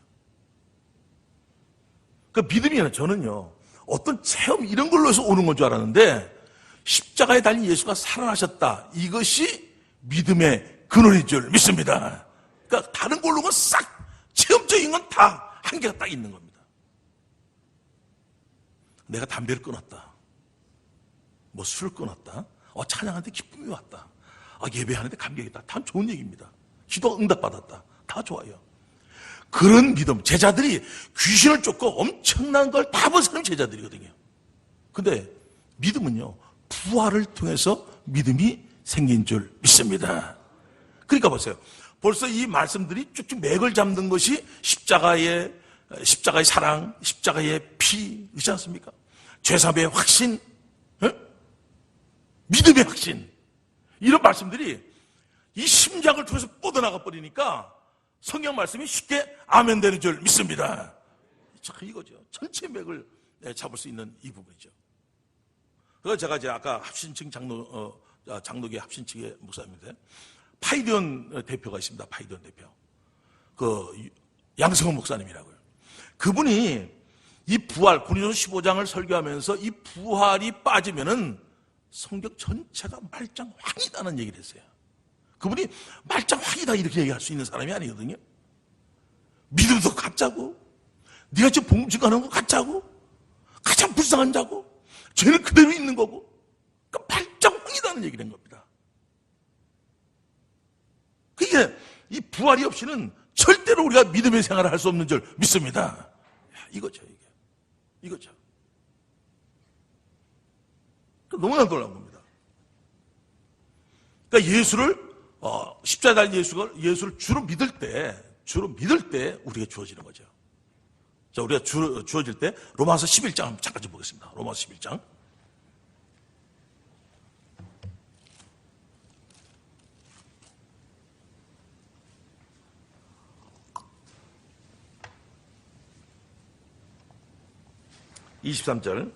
그 믿음이 저는요, 어떤 체험 이런 걸로 해서 오는 건 줄 알았는데 십자가에 달린 예수가 살아나셨다, 이것이 믿음의 근원인 줄 믿습니다. 그러니까 다른 걸로는 싹 체험적인 건 다 한계가 딱 있는 겁니다. 내가 담배를 끊었다, 뭐 술을 끊었다, 찬양하는데 기쁨이 왔다, 예배하는데 감격이 있다, 다 좋은 얘기입니다. 기도 응답받았다, 다 좋아요. 그런 믿음, 제자들이 귀신을 쫓고 엄청난 걸 다 본 사람이 제자들이거든요. 근데 믿음은요, 부활을 통해서 믿음이 생긴 줄 믿습니다. 그러니까 보세요. 벌써 이 말씀들이 쭉쭉 맥을 잡는 것이 십자가의 사랑, 십자가의 피, 그렇지 않습니까? 죄사함의 확신, 믿음의 확신, 이런 말씀들이 이 심장을 통해서 뻗어나가 버리니까 성경 말씀이 쉽게 아멘 되는 줄 믿습니다. 이거죠. 전체 맥을 잡을 수 있는 이 부분이죠. 그래서 제가 이제 아까 합신층 장로계 합신층의 목사님인데, 파이디언 대표가 있습니다. 파이디언 대표. 양성원 목사님이라고요. 그분이 이 부활, 고린도전서 15장을 설교하면서 이 부활이 빠지면은 성경 전체가 말짱황이다는 얘기를 했어요. 그분이 말짱황이다 이렇게 얘기할 수 있는 사람이 아니거든요. 믿음도 가짜고, 네가 지금 복음 증거하는 거 가짜고, 가장 불쌍한 자고, 죄는 그대로 있는 거고, 그러니까 말짱황이다는 얘기를 한 겁니다. 그게 이 부활이 없이는 절대로 우리가 믿음의 생활을 할 수 없는 줄 믿습니다. 이거죠, 이게. 이거죠. 너무나 놀라운 겁니다. 그러니까 예수를, 십자가에 달린 예수를 주로 믿을 때 우리가 주어지는 거죠. 자, 우리가 주어질 때 로마서 11장 한번 잠깐 좀 보겠습니다. 로마서 11장. (23절)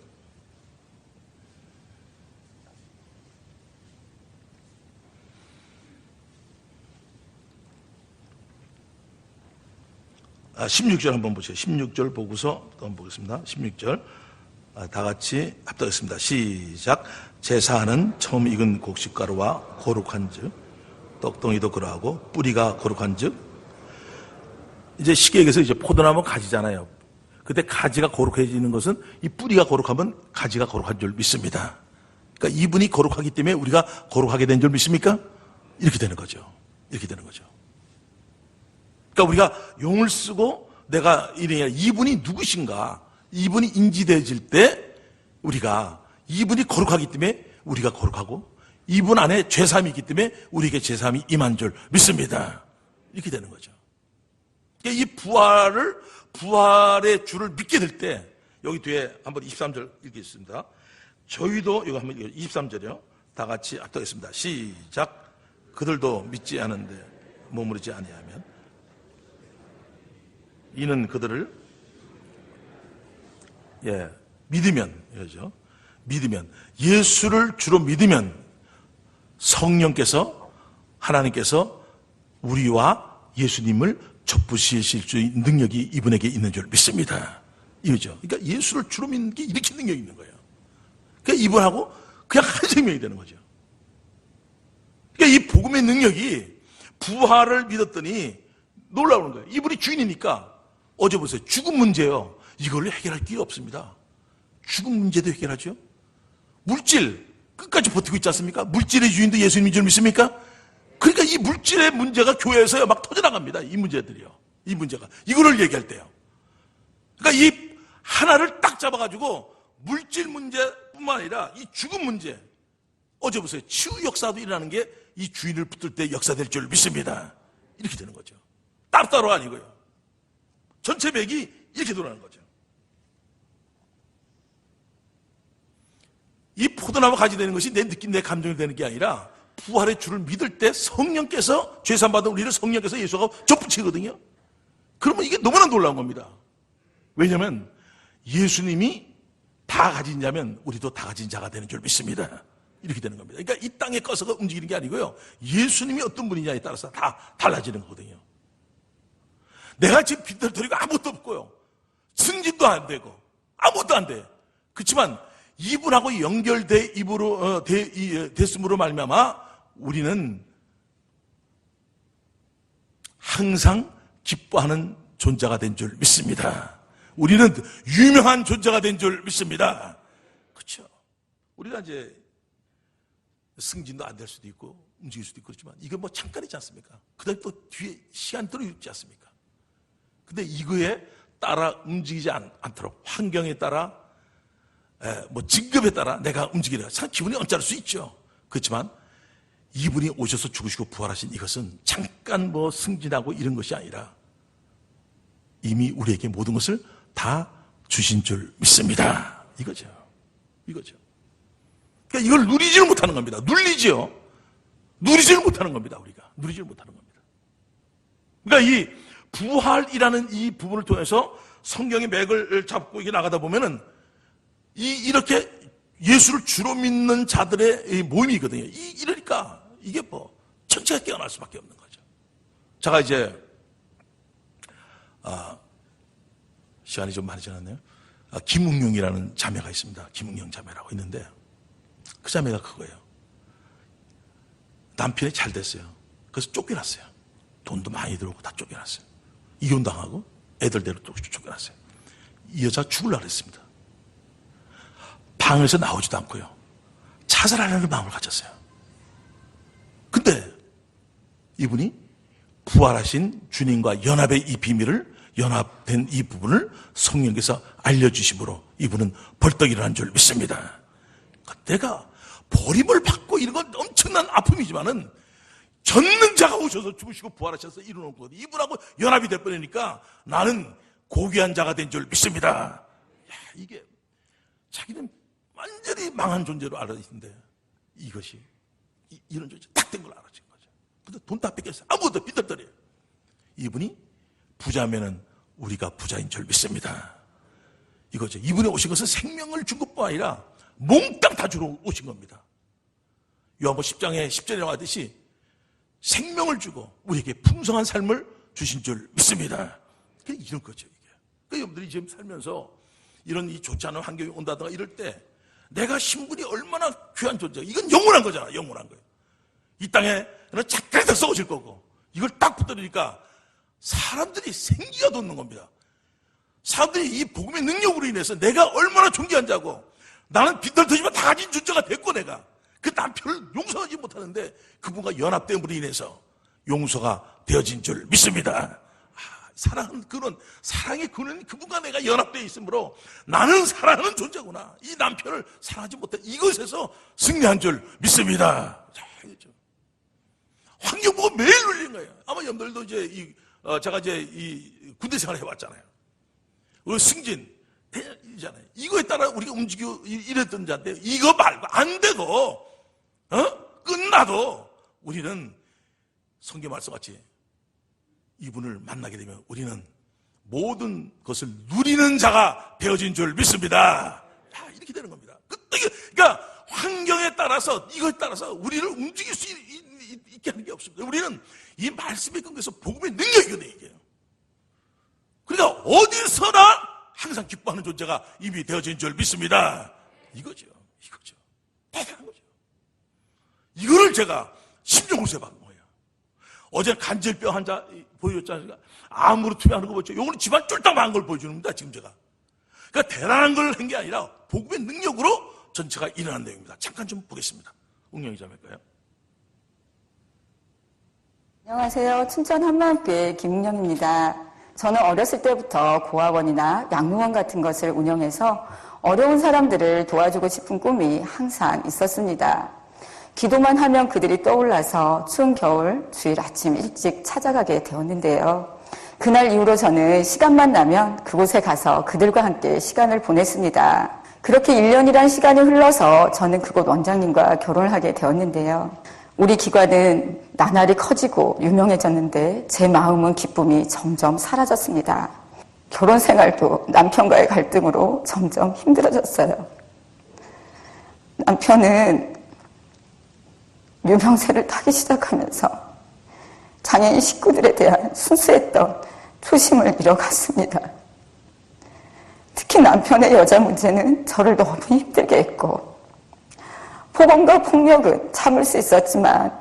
(16절) 한번 보세요. 16절 보고서 한번 보겠습니다. 16절 다 같이 합독했습니다. 시작. 제사는 처음 익은 곡식가루와 거룩한즉 떡덩이도 그러하고 뿌리가 거룩한즉. 이제 시계에서 이제 포도나무 가지잖아요. 그때 가지가 거룩해지는 것은 이 뿌리가 거룩하면 가지가 거룩한 줄 믿습니다. 그러니까 이분이 거룩하기 때문에 우리가 거룩하게 된 줄 믿습니까? 이렇게 되는 거죠. 이렇게 되는 거죠. 그러니까 우리가 용을 쓰고 내가 이분이 누구신가, 이분이 인지되어질 때 우리가 이분이 거룩하기 때문에 우리가 거룩하고 이분 안에 죄사함이 있기 때문에 우리에게 죄사함이 임한 줄 믿습니다. 이렇게 되는 거죠. 그러니까 이 부활의 주를 믿게 될 때 여기 뒤에 한번 23절 읽겠습니다. 저희도 이거 한번 23절이요. 다 같이 합독했습니다. 시작. 그들도 믿지 않은데 머무르지 아니하면 이는 그들을 믿으면 이거죠. 믿으면 예수를 주로 믿으면 성령께서 하나님께서 우리와 예수님을 접부시실 수 있는 능력이 이분에게 있는 줄 믿습니다. 이거죠. 그러니까 예수를 주로 믿는 게 이렇게 능력이 있는 거예요. 그러니까 이분하고 그냥 한 생명이 되는 거죠. 그러니까 이 복음의 능력이 부활을 믿었더니 놀라우는 거예요. 이분이 주인이니까 어제 보세요. 죽음 문제요. 이걸 해결할 길이 없습니다. 죽음 문제도 해결하죠. 물질 끝까지 버티고 있지 않습니까? 물질의 주인도 예수님인 줄 믿습니까? 그러니까 이 물질의 문제가 교회에서요 막 터져나갑니다. 이 문제들이요. 이 문제가 이거를 얘기할 때요. 그러니까 이 하나를 딱 잡아가지고 물질 문제뿐만 아니라 이 죽음 문제. 어제 보세요. 치유 역사도 일어나는 게 이 주인을 붙들 때 역사될 줄 믿습니다. 이렇게 되는 거죠. 따로따로 아니고요. 전체 맥이 이렇게 돌아가는 거죠. 이 포도나무 가지 되는 것이 내 느낌, 내 감정이 되는 게 아니라 부활의 주를 믿을 때 성령께서 죄산받은 우리를 성령께서 예수하고 접붙이거든요. 그러면 이게 너무나 놀라운 겁니다. 왜냐하면 예수님이 다 가진 자면 우리도 다 가진 자가 되는 줄 믿습니다. 이렇게 되는 겁니다. 그러니까 이 땅의 거서가 움직이는 게 아니고요. 예수님이 어떤 분이냐에 따라서 다 달라지는 거거든요. 내가 지금 빚을 드리고 아무것도 없고요. 승진도 안 되고 아무것도 안 돼. 그렇지만 이분하고 연결돼 입으로 됐음으로 말미암아 우리는 항상 기뻐하는 존재가 된 줄 믿습니다. 우리는 유명한 존재가 된 줄 믿습니다. 그렇죠? 우리가 이제 승진도 안 될 수도 있고 움직일 수도 있고 그렇지만 이건 뭐 잠깐이지 않습니까? 그다음에 또 뒤에 시간대로 있지 않습니까? 근데 이거에 따라 움직이지 않도록 환경에 따라 뭐 직급에 따라 내가 움직이려 참 기분이 언짢을 수 있죠. 그렇지만 이분이 오셔서 죽으시고 부활하신 이것은 잠깐 뭐 승진하고 이런 것이 아니라 이미 우리에게 모든 것을 다 주신 줄 믿습니다. 이거죠. 이거죠. 그러니까 이걸 누리지를 못하는 겁니다. 눌리지요. 누리지를 못하는 겁니다. 우리가 누리지를 못하는 겁니다. 그러니까 이 부활이라는 이 부분을 통해서 성경의 맥을 잡고 이게 나가다 보면은 이렇게 예수를 주로 믿는 자들의 모임이거든요. 이러니까 이게 뭐 전체가 깨어날 수밖에 없는 거죠. 제가 이제 시간이 좀 많이 지났네요. 김웅룡이라는 자매가 있습니다. 김웅룡 자매라고 있는데 그 자매가 그거예요. 남편이 잘 됐어요. 그래서 쫓겨났어요. 돈도 많이 들어오고 다 쫓겨났어요. 이혼당하고 애들대로 쫓겨났어요. 이 여자 죽으려고 그랬습니다. 방에서 나오지도 않고요. 자살하려는 마음을 가졌어요. 근데 이분이 부활하신 주님과 연합의 이 비밀을 연합된 이 부분을 성령께서 알려주심으로 이분은 벌떡 일어난 줄 믿습니다. 내가 버림을 받고 이런 건 엄청난 아픔이지만은 전능자가 오셔서 죽으시고 부활하셔서 이루는 거거든요. 이분하고 연합이 될 뻔하니까 나는 고귀한 자가 된 줄 믿습니다. 이게 자기는 완전히 망한 존재로 알아있는데 이것이 이런 존재 딱 된 걸 알아진 거죠. 근데 돈 다 뺏겼어요. 아무것도 빚들더래요. 이분이 부자면은 우리가 부자인 줄 믿습니다. 이거죠. 이분이 오신 것은 생명을 준 것뿐 아니라 몽땅 다 주러 오신 겁니다. 요한복음 10장에 10절에 나왔듯이 생명을 주고 우리에게 풍성한 삶을 주신 줄 믿습니다. 이런 거죠, 이게. 그러니까 여러분들이 지금 살면서 이런 이 좋지 않은 환경이 온다든가 이럴 때 내가 신분이 얼마나 귀한 존재가 이건 영원한 거잖아, 영원한 거예요. 이 땅에는 잠깐 더 썩어질 거고 이걸 딱 붙들으니까 사람들이 생기가 돋는 겁니다. 사람들이 이 복음의 능력으로 인해서 내가 얼마나 존귀한 자고 나는 빈털 터지면 다 가진 존재가 됐고 내가 그 남편을 용서하지 못하는데 그분과 연합됨으로 인해서 용서가 되어진 줄 믿습니다. 사랑은 그런 사랑의 그는 그분과 내가 연합되어 있으므로 나는 사랑하는 존재구나. 이 남편을 사랑하지 못해 이것에서 승리한 줄 믿습니다. 자, 환경 보고 매일 눌린 거예요. 아마 여러분들도 이제 제가 이제 이 군대 생활을 해봤잖아요. 승진 대잖아요. 이거에 따라 우리가 움직여 이랬던 자인데 이거 말고 안 되고 끝나도 우리는 성경 말씀같이 이분을 만나게 되면 우리는 모든 것을 누리는 자가 되어진 줄 믿습니다. 이렇게 되는 겁니다. 그러니까 환경에 따라서 이거에 따라서 우리를 움직일 수 있게 하는 게 없습니다. 우리는 이 말씀에 근거해서 복음의 능력이거든요. 이게. 그러니까 어디서나 항상 기뻐하는 존재가 이미 되어진 줄 믿습니다. 이거죠. 대단한 거죠. 이거를 제가 심정으로 해봤던 거예요. 어제 간질병 환자 보여줬잖아요. 암으로 투여하는 거 보죠. 요거는 집안 쫄딱 망한 걸 보여주는 겁니다. 지금 제가. 그러니까 대단한 걸 한 게 아니라 복음의 능력으로 전체가 일어난 내용입니다. 잠깐 좀 보겠습니다. 웅영이 자매일까요? 안녕하세요. 춘천 한마음교회 김웅영입니다. 저는 어렸을 때부터 고아원이나 양로원 같은 것을 운영해서 어려운 사람들을 도와주고 싶은 꿈이 항상 있었습니다. 기도만 하면 그들이 떠올라서 추운 겨울 주일 아침 일찍 찾아가게 되었는데요. 그날 이후로 저는 시간만 나면 그곳에 가서 그들과 함께 시간을 보냈습니다. 그렇게 1년이란 시간이 흘러서 저는 그곳 원장님과 결혼을 하게 되었는데요. 우리 기관은 나날이 커지고 유명해졌는데 제 마음은 기쁨이 점점 사라졌습니다. 결혼 생활도 남편과의 갈등으로 점점 힘들어졌어요. 남편은 유명세를 타기 시작하면서 장애인 식구들에 대한 순수했던 초심을 잃어갔습니다. 특히 남편의 여자 문제는 저를 너무 힘들게 했고 폭언과 폭력은 참을 수 있었지만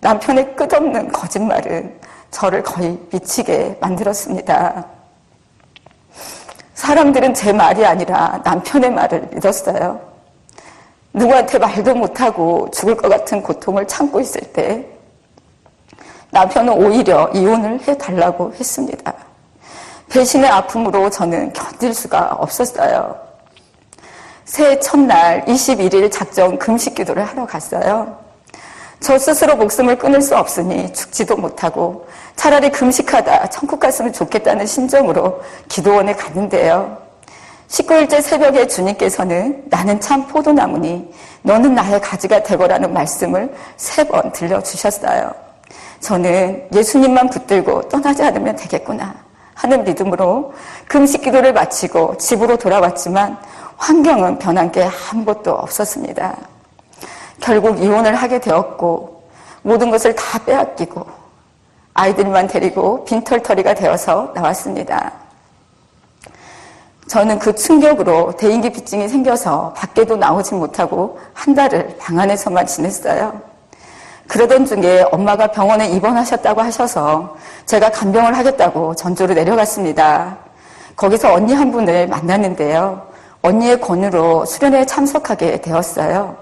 남편의 끝없는 거짓말은 저를 거의 미치게 만들었습니다. 사람들은 제 말이 아니라 남편의 말을 믿었어요. 누구한테 말도 못하고 죽을 것 같은 고통을 참고 있을 때 남편은 오히려 이혼을 해달라고 했습니다. 배신의 아픔으로 저는 견딜 수가 없었어요. 새해 첫날 21일 작정 금식 기도를 하러 갔어요. 저 스스로 목숨을 끊을 수 없으니 죽지도 못하고 차라리 금식하다 천국 갔으면 좋겠다는 심정으로 기도원에 갔는데요. 19일째 새벽에 주님께서는 나는 참 포도나무니 너는 나의 가지가 되거라는 말씀을 3번 들려주셨어요. 저는 예수님만 붙들고 떠나지 않으면 되겠구나 하는 믿음으로 금식 기도를 마치고 집으로 돌아왔지만 환경은 변한 게 아무것도 없었습니다. 결국 이혼을 하게 되었고 모든 것을 다 빼앗기고 아이들만 데리고 빈털터리가 되어서 나왔습니다. 저는 그 충격으로 대인기피증이 생겨서 밖에도 나오지 못하고 한 달을 방 안에서만 지냈어요. 그러던 중에 엄마가 병원에 입원하셨다고 하셔서 제가 간병을 하겠다고 전주로 내려갔습니다. 거기서 언니 한 분을 만났는데요. 언니의 권유로 수련회에 참석하게 되었어요.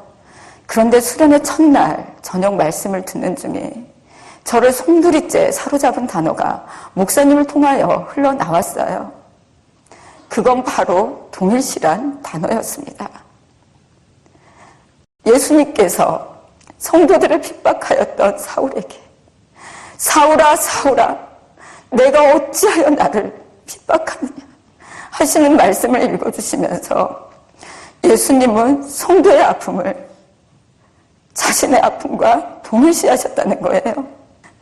그런데 수련회 첫날 저녁 말씀을 듣는 중에 저를 송두리째 사로잡은 단어가 목사님을 통하여 흘러나왔어요. 그건 바로 동일시란 단어였습니다. 예수님께서 성도들을 핍박하였던 사울에게 사울아 사울아 내가 어찌하여 나를 핍박하느냐 하시는 말씀을 읽어주시면서 예수님은 성도의 아픔을 자신의 아픔과 동일시하셨다는 거예요.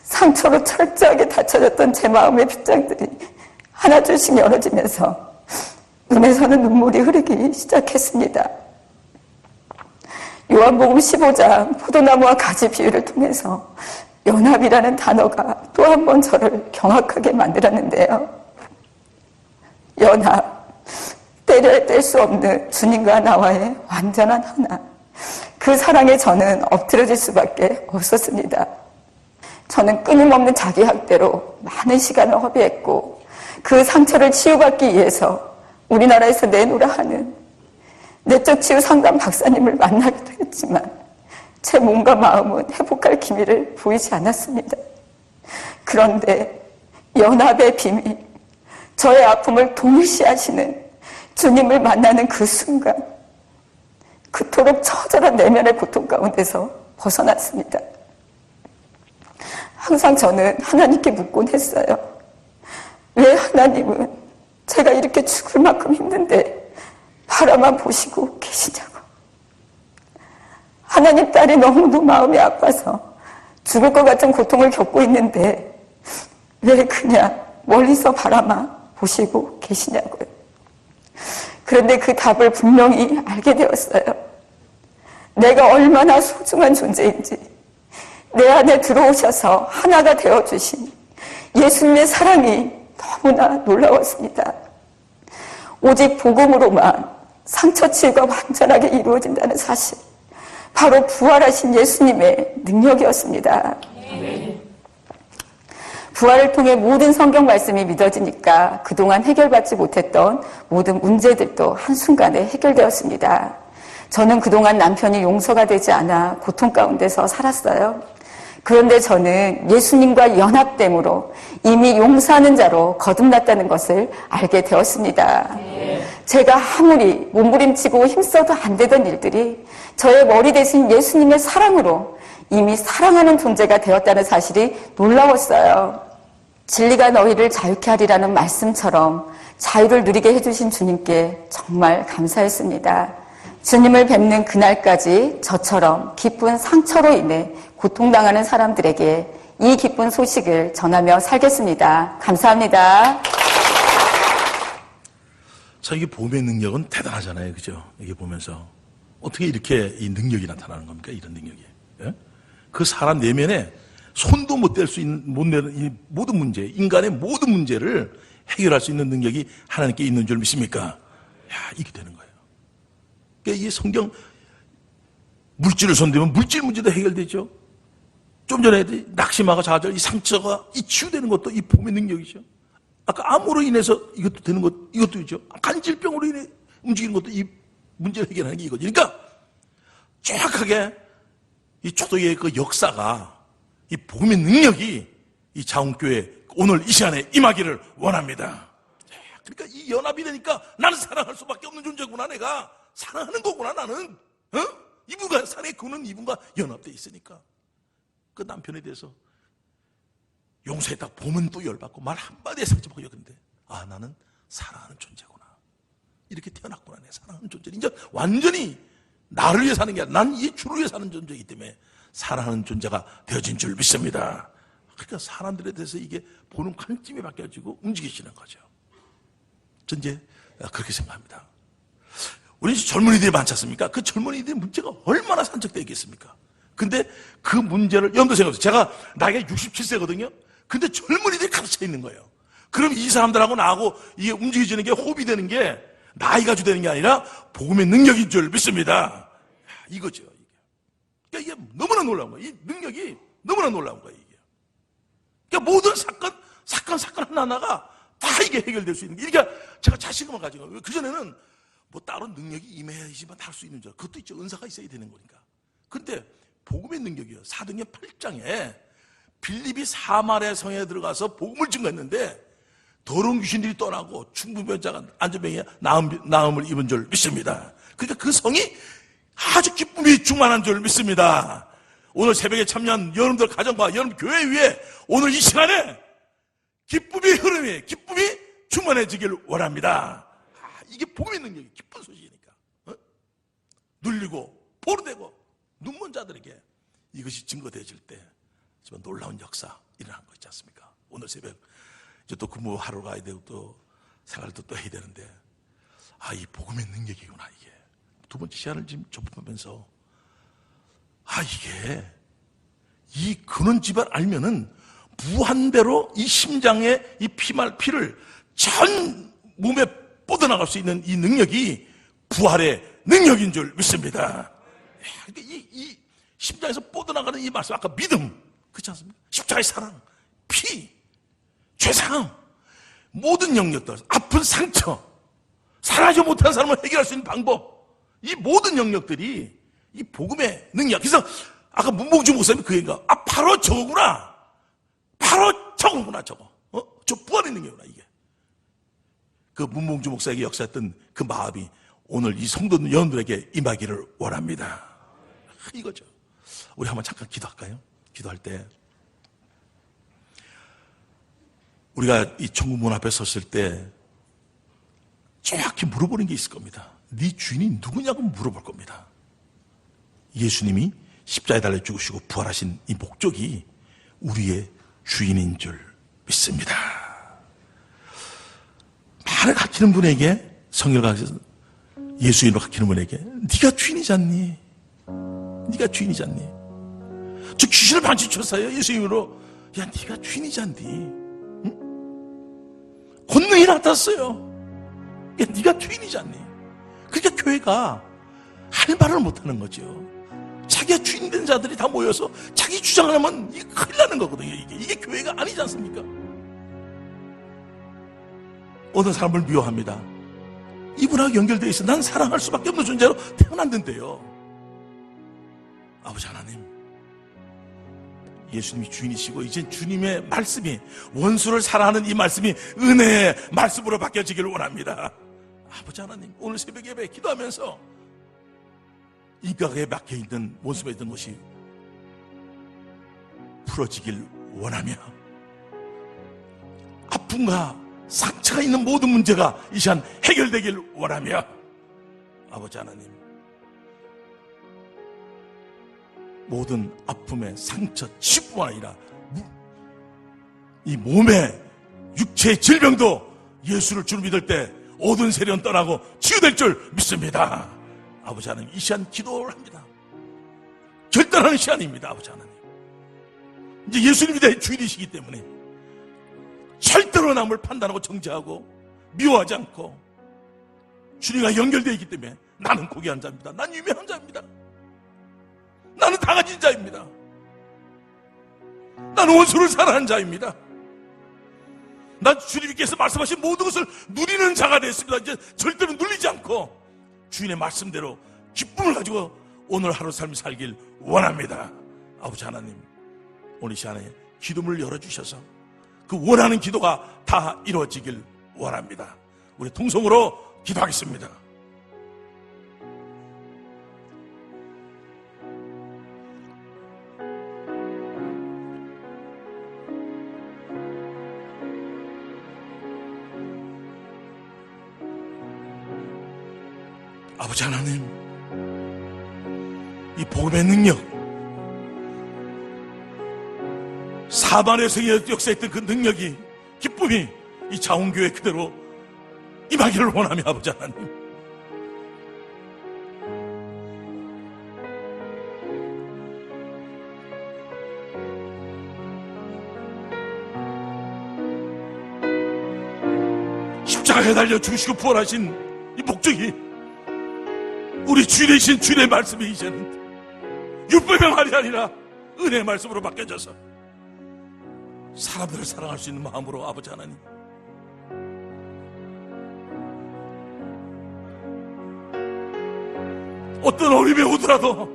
상처로 철저하게 닫혀졌던 제 마음의 빗장들이 하나둘씩 열어지면서 눈에서는 눈물이 흐르기 시작했습니다. 요한복음 15장 포도나무와 가지 비유를 통해서 연합이라는 단어가 또 한 번 저를 경악하게 만들었는데요. 연합, 때려 뗄 수 없는 주님과 나와의 완전한 하나. 그 사랑에 저는 엎드려질 수밖에 없었습니다. 저는 끊임없는 자기 학대로 많은 시간을 허비했고 그 상처를 치유받기 위해서 우리나라에서 내놓으라 하는 내적 치유 상담 박사님을 만나기도 했지만 제 몸과 마음은 회복할 기미를 보이지 않았습니다. 그런데 연합의 비밀, 저의 아픔을 동일시하시는 주님을 만나는 그 순간 그토록 처절한 내면의 고통 가운데서 벗어났습니다. 항상 저는 하나님께 묻곤 했어요. 왜 하나님은 제가 이렇게 죽을 만큼 힘든데 바라만 보시고 계시냐고. 하나님 딸이 너무도 마음이 아파서 죽을 것 같은 고통을 겪고 있는데 왜 그냥 멀리서 바라만 보시고 계시냐고요. 그런데 그 답을 분명히 알게 되었어요. 내가 얼마나 소중한 존재인지 내 안에 들어오셔서 하나가 되어주신 예수님의 사랑이 너무나 놀라웠습니다. 오직 복음으로만 상처 치유가 완전하게 이루어진다는 사실, 바로 부활하신 예수님의 능력이었습니다. 부활을 통해 모든 성경 말씀이 믿어지니까 그동안 해결받지 못했던 모든 문제들도 한순간에 해결되었습니다. 저는 그동안 남편이 용서가 되지 않아 고통 가운데서 살았어요. 그런데 저는 예수님과 연합됨으로 이미 용서하는 자로 거듭났다는 것을 알게 되었습니다. 제가 아무리 몸부림치고 힘써도 안 되던 일들이 저의 머리 대신 예수님의 사랑으로 이미 사랑하는 존재가 되었다는 사실이 놀라웠어요. 진리가 너희를 자유케 하리라는 말씀처럼 자유를 누리게 해주신 주님께 정말 감사했습니다. 주님을 뵙는 그날까지 저처럼 깊은 상처로 인해 고통당하는 사람들에게 이 기쁜 소식을 전하며 살겠습니다. 감사합니다. 자, 이게 복음의 능력은 대단하잖아요. 그죠? 이게 보면서. 어떻게 이렇게 이 능력이 나타나는 겁니까? 이런 능력이. 예? 그 사람 내면에 손도 못 댈 수 있는, 못 내는 이 모든 문제, 인간의 모든 문제를 해결할 수 있는 능력이 하나님께 있는 줄 믿습니까? 야, 이게 되는 거예요. 그러니까 이 성경, 물질을 손대면 물질 문제도 해결되죠. 좀 전에 낙심하고 좌절, 이 상처가 이 치유되는 것도 이 복음의 능력이죠. 아까 암으로 인해서 이것도 되는 것, 이것도 있죠. 간질병으로 인해 움직이는 것도 이 문제를 해결하는 게 이거죠. 그러니까 정확하게 이 초도의 그 역사가 이 복음의 능력이 이 자원교회 오늘 이 시간에 임하기를 원합니다. 그러니까 이 연합이 되니까 나는 사랑할 수밖에 없는 존재구나. 내가 사랑하는 거구나. 나는 이분과 사랑의 그는 이분과 연합되어 있으니까. 그 남편에 대해서 용서했다 보면 또 열받고 말 한마디에 상처받고 그런데 아, 나는 사랑하는 존재구나. 이렇게 태어났구나. 내 사랑하는 존재. 이제 완전히 나를 위해 사는 게 아니라 난 이 주를 위해 사는 존재이기 때문에 사랑하는 존재가 되어진 줄 믿습니다. 그러니까 사람들에 대해서 이게 보는 관점이 바뀌어지고 움직이시는 거죠. 전 이제 그렇게 생각합니다. 우리 젊은이들이 많지 않습니까? 그 젊은이들의 문제가 얼마나 산적되어 있겠습니까? 근데 그 문제를 염두에 생각해보세요. 제가 나이가 67세거든요. 근데 젊은이들이 가르쳐 있는 거예요. 그럼 이 사람들하고 나하고 이게 움직여지는 게 호흡이 되는 게 나이가 주되는 게 아니라 복음의 능력인 줄 믿습니다. 이거죠. 그러니까 이게 너무나 놀라운 거예요. 이 능력이 너무나 놀라운 거예요. 이게. 그러니까 모든 사건 하나하나가 다 이게 해결될 수 있는 게. 그러니까 제가 자신감을 가지고 그전에는 뭐 따로 능력이 임해야지만 할 수 있는 줄. 그것도 있죠. 은사가 있어야 되는 거니까. 그런데 복음의 능력이요. 사도행전 8장에 빌립이 사마리아 성에 들어가서 복음을 증거했는데 더러운 귀신들이 떠나고 중풍병자가 안전병에 나음을 입은 줄 믿습니다. 그러니까 그 성이 아주 기쁨이 충만한 줄 믿습니다. 오늘 새벽에 참여한 여러분들 가정과 여러분 교회 위에 오늘 이 시간에 기쁨의 흐름이, 기쁨이 충만해지길 원합니다. 이게 복음의 능력이 기쁜 소식이니까. 눌리고 보르되고 눈먼 자들에게 이것이 증거되어질 때 정말 놀라운 역사 일어난 거 있지 않습니까? 오늘 새벽 이제 또 근무하러 가야 되고 또 생활도 또 해야 되는데 아, 이 복음의 능력이구나. 이게 두 번째 시간을 지금 접하면서 아, 이게 이 근원집을 알면은 무한대로 이 심장에 이 피를 전 몸에 뻗어나갈 수 있는 이 능력이 부활의 능력인 줄 믿습니다. 그러니까 이 심장에서 뻗어나가는 이 말씀, 아까 믿음, 그렇지 않습니까? 십자가의 사랑, 피, 죄사함, 모든 영역들, 아픈 상처, 사랑하지 못한 사람을 해결할 수 있는 방법, 이 모든 영역들이 이 복음의 능력. 그래서 아까 문봉주 목사님 그 얘기가 바로 저거구나. 바로 저거구나, 저거. 저 부활의 능력이구나, 이게. 그 문봉주 목사에게 역사했던 그 마음이 오늘 이 성도 여러분들에게 임하기를 원합니다. 이거죠. 우리 한번 잠깐 기도할까요? 기도할 때 우리가 이 천국문 앞에 섰을 때 정확히 물어보는 게 있을 겁니다. 네 주인이 누구냐고 물어볼 겁니다. 예수님이 십자가에 달려 죽으시고 부활하신 이 목적이 우리의 주인인 줄 믿습니다. 말을 가르치는 분에게, 성경을 가르쳐서 예수 이름을 가르치는 분에게 네가 주인이지 않니? 네가 주인이지 않니? 저 귀신을 반치쳤어요, 예수 이름으로. 야, 네가 주인이지 않니? 응? 권능이 나타났어요. 야, 네가 주인이지 않니? 그러니까 교회가 할 말을 못하는 거죠. 자기가 주인 된 자들이 다 모여서 자기 주장을 하면 이게 큰일 나는 거거든요. 이게 교회가 아니지 않습니까? 어떤 사람을 미워합니다. 이분하고 연결되어 있어. 난 사랑할 수밖에 없는 존재로 태어났는데요. 아버지 하나님, 예수님이 주인이시고 이제 주님의 말씀이, 원수를 사랑하는 이 말씀이 은혜의 말씀으로 바뀌어지기를 원합니다. 아버지 하나님, 오늘 새벽 예배 기도하면서 이 벽에 막혀있는 원수에 있던 것이 풀어지길 원하며, 아픔과 상처가 있는 모든 문제가 이 시간 해결되길 원하며, 아버지 하나님, 모든 아픔의 상처, 치부뿐 아니라 이 몸의 육체의 질병도 예수를 주로 믿을 때 모든 세련 떠나고 치유될 줄 믿습니다. 아버지 하나님, 이 시간 기도를 합니다. 결단하는 시간입니다. 아버지 하나님, 이제 예수님이 내 주인이시기 때문에 절대로 남을 판단하고 정죄하고 미워하지 않고 주님과 연결되어 있기 때문에 나는 고귀한 자입니다. 난 유명한 자입니다. 나는 다 가진 자입니다. 나는 원수를 사랑하는 자입니다. 난 주님께서 말씀하신 모든 것을 누리는 자가 됐습니다. 이제 절대로 눌리지 않고 주인의 말씀대로 기쁨을 가지고 오늘 하루 삶을 살길 원합니다. 아버지 하나님, 오늘 이 시간에 기도문을 열어주셔서 그 원하는 기도가 다 이루어지길 원합니다. 우리 통성으로 기도하겠습니다. 아버지 하나님, 이 복음의 능력, 사반의 성에 역사했던 그 능력이, 기쁨이 이 자원교회 그대로 임하기를 원하며, 아버지 하나님, 십자가에 달려 죽으시고 부활하신 이 목적이 우리 주 되신 주의 말씀이 이제는 율법의 말이 아니라 은혜의 말씀으로 바뀌어져서 사람들을 사랑할 수 있는 마음으로, 아버지 하나님, 어떤 어려움이 오더라도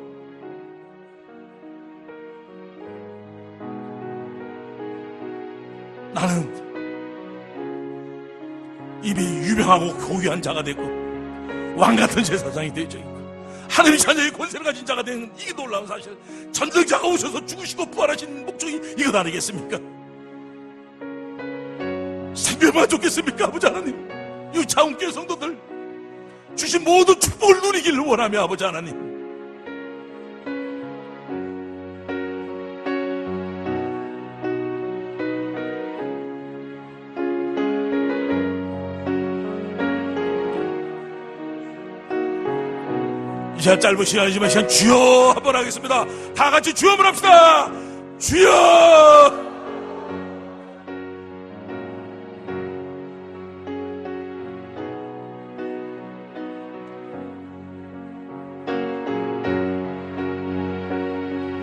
나는 이미 유명하고 고귀한 자가 되고 왕같은 제사장이 되어져 있고 하나님의 자녀의 권세를 가진 자가 되는, 이게 놀라운 사실. 전능자가 오셔서 죽으시고 부활하신 목적이 이것 아니겠습니까? 생명만 좋겠습니까? 아버지 하나님, 이 자원교회 성도들 주신 모든 축복을 누리기를 원하며, 아버지 하나님, 이 시간 짧은 시간이지만 이 시간 주여 한번 하겠습니다. 다 같이 주여 한번 합시다. 주여!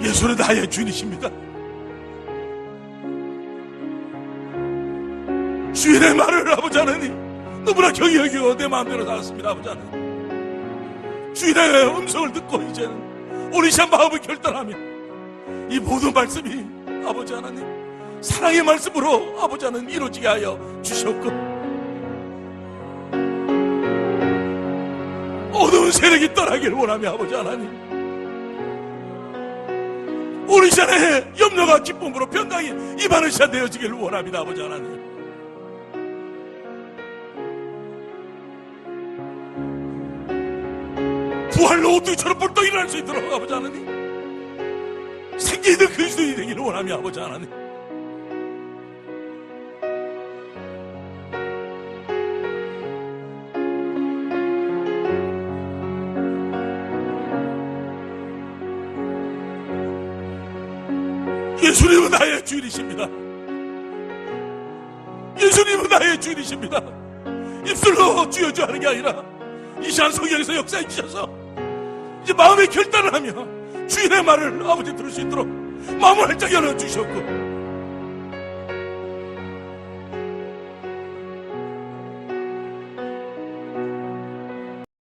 예수는 나의 주인이십니다. 주인의 말을 아버지 하나님 너무나 경히 여기고 내 마음대로 살았습니다. 아버지 하나님 주인의 음성을 듣고 이제는 오리시한 마음을 결단하며 이 모든 말씀이 아버지 하나님 사랑의 말씀으로 아버지 하나님 이루어지게 하여 주시옵고 어두운 세력이 떠나기를 원하며 아버지 하나님 우리 시간에 염려가 기쁨으로 변당이 임하는 시간 되어지기를 원합니다. 아버지 하나님 부활로 오뚜기처럼 벌떡 일어날 수 있도록 아버지 하나님 생기 있는 그리스도인이 되기를 원하며 아버지 하나님 예수님은 나의 주인이십니다. 예수님은 나의 주인이십니다. 입술로 주여 주 하는 게 아니라 이 시간 성경에서 역사해 주셔서 이제 마음의 결단을 하며 주인의 말을 아버지 들을 수 있도록 마음을 활짝 열어주셨고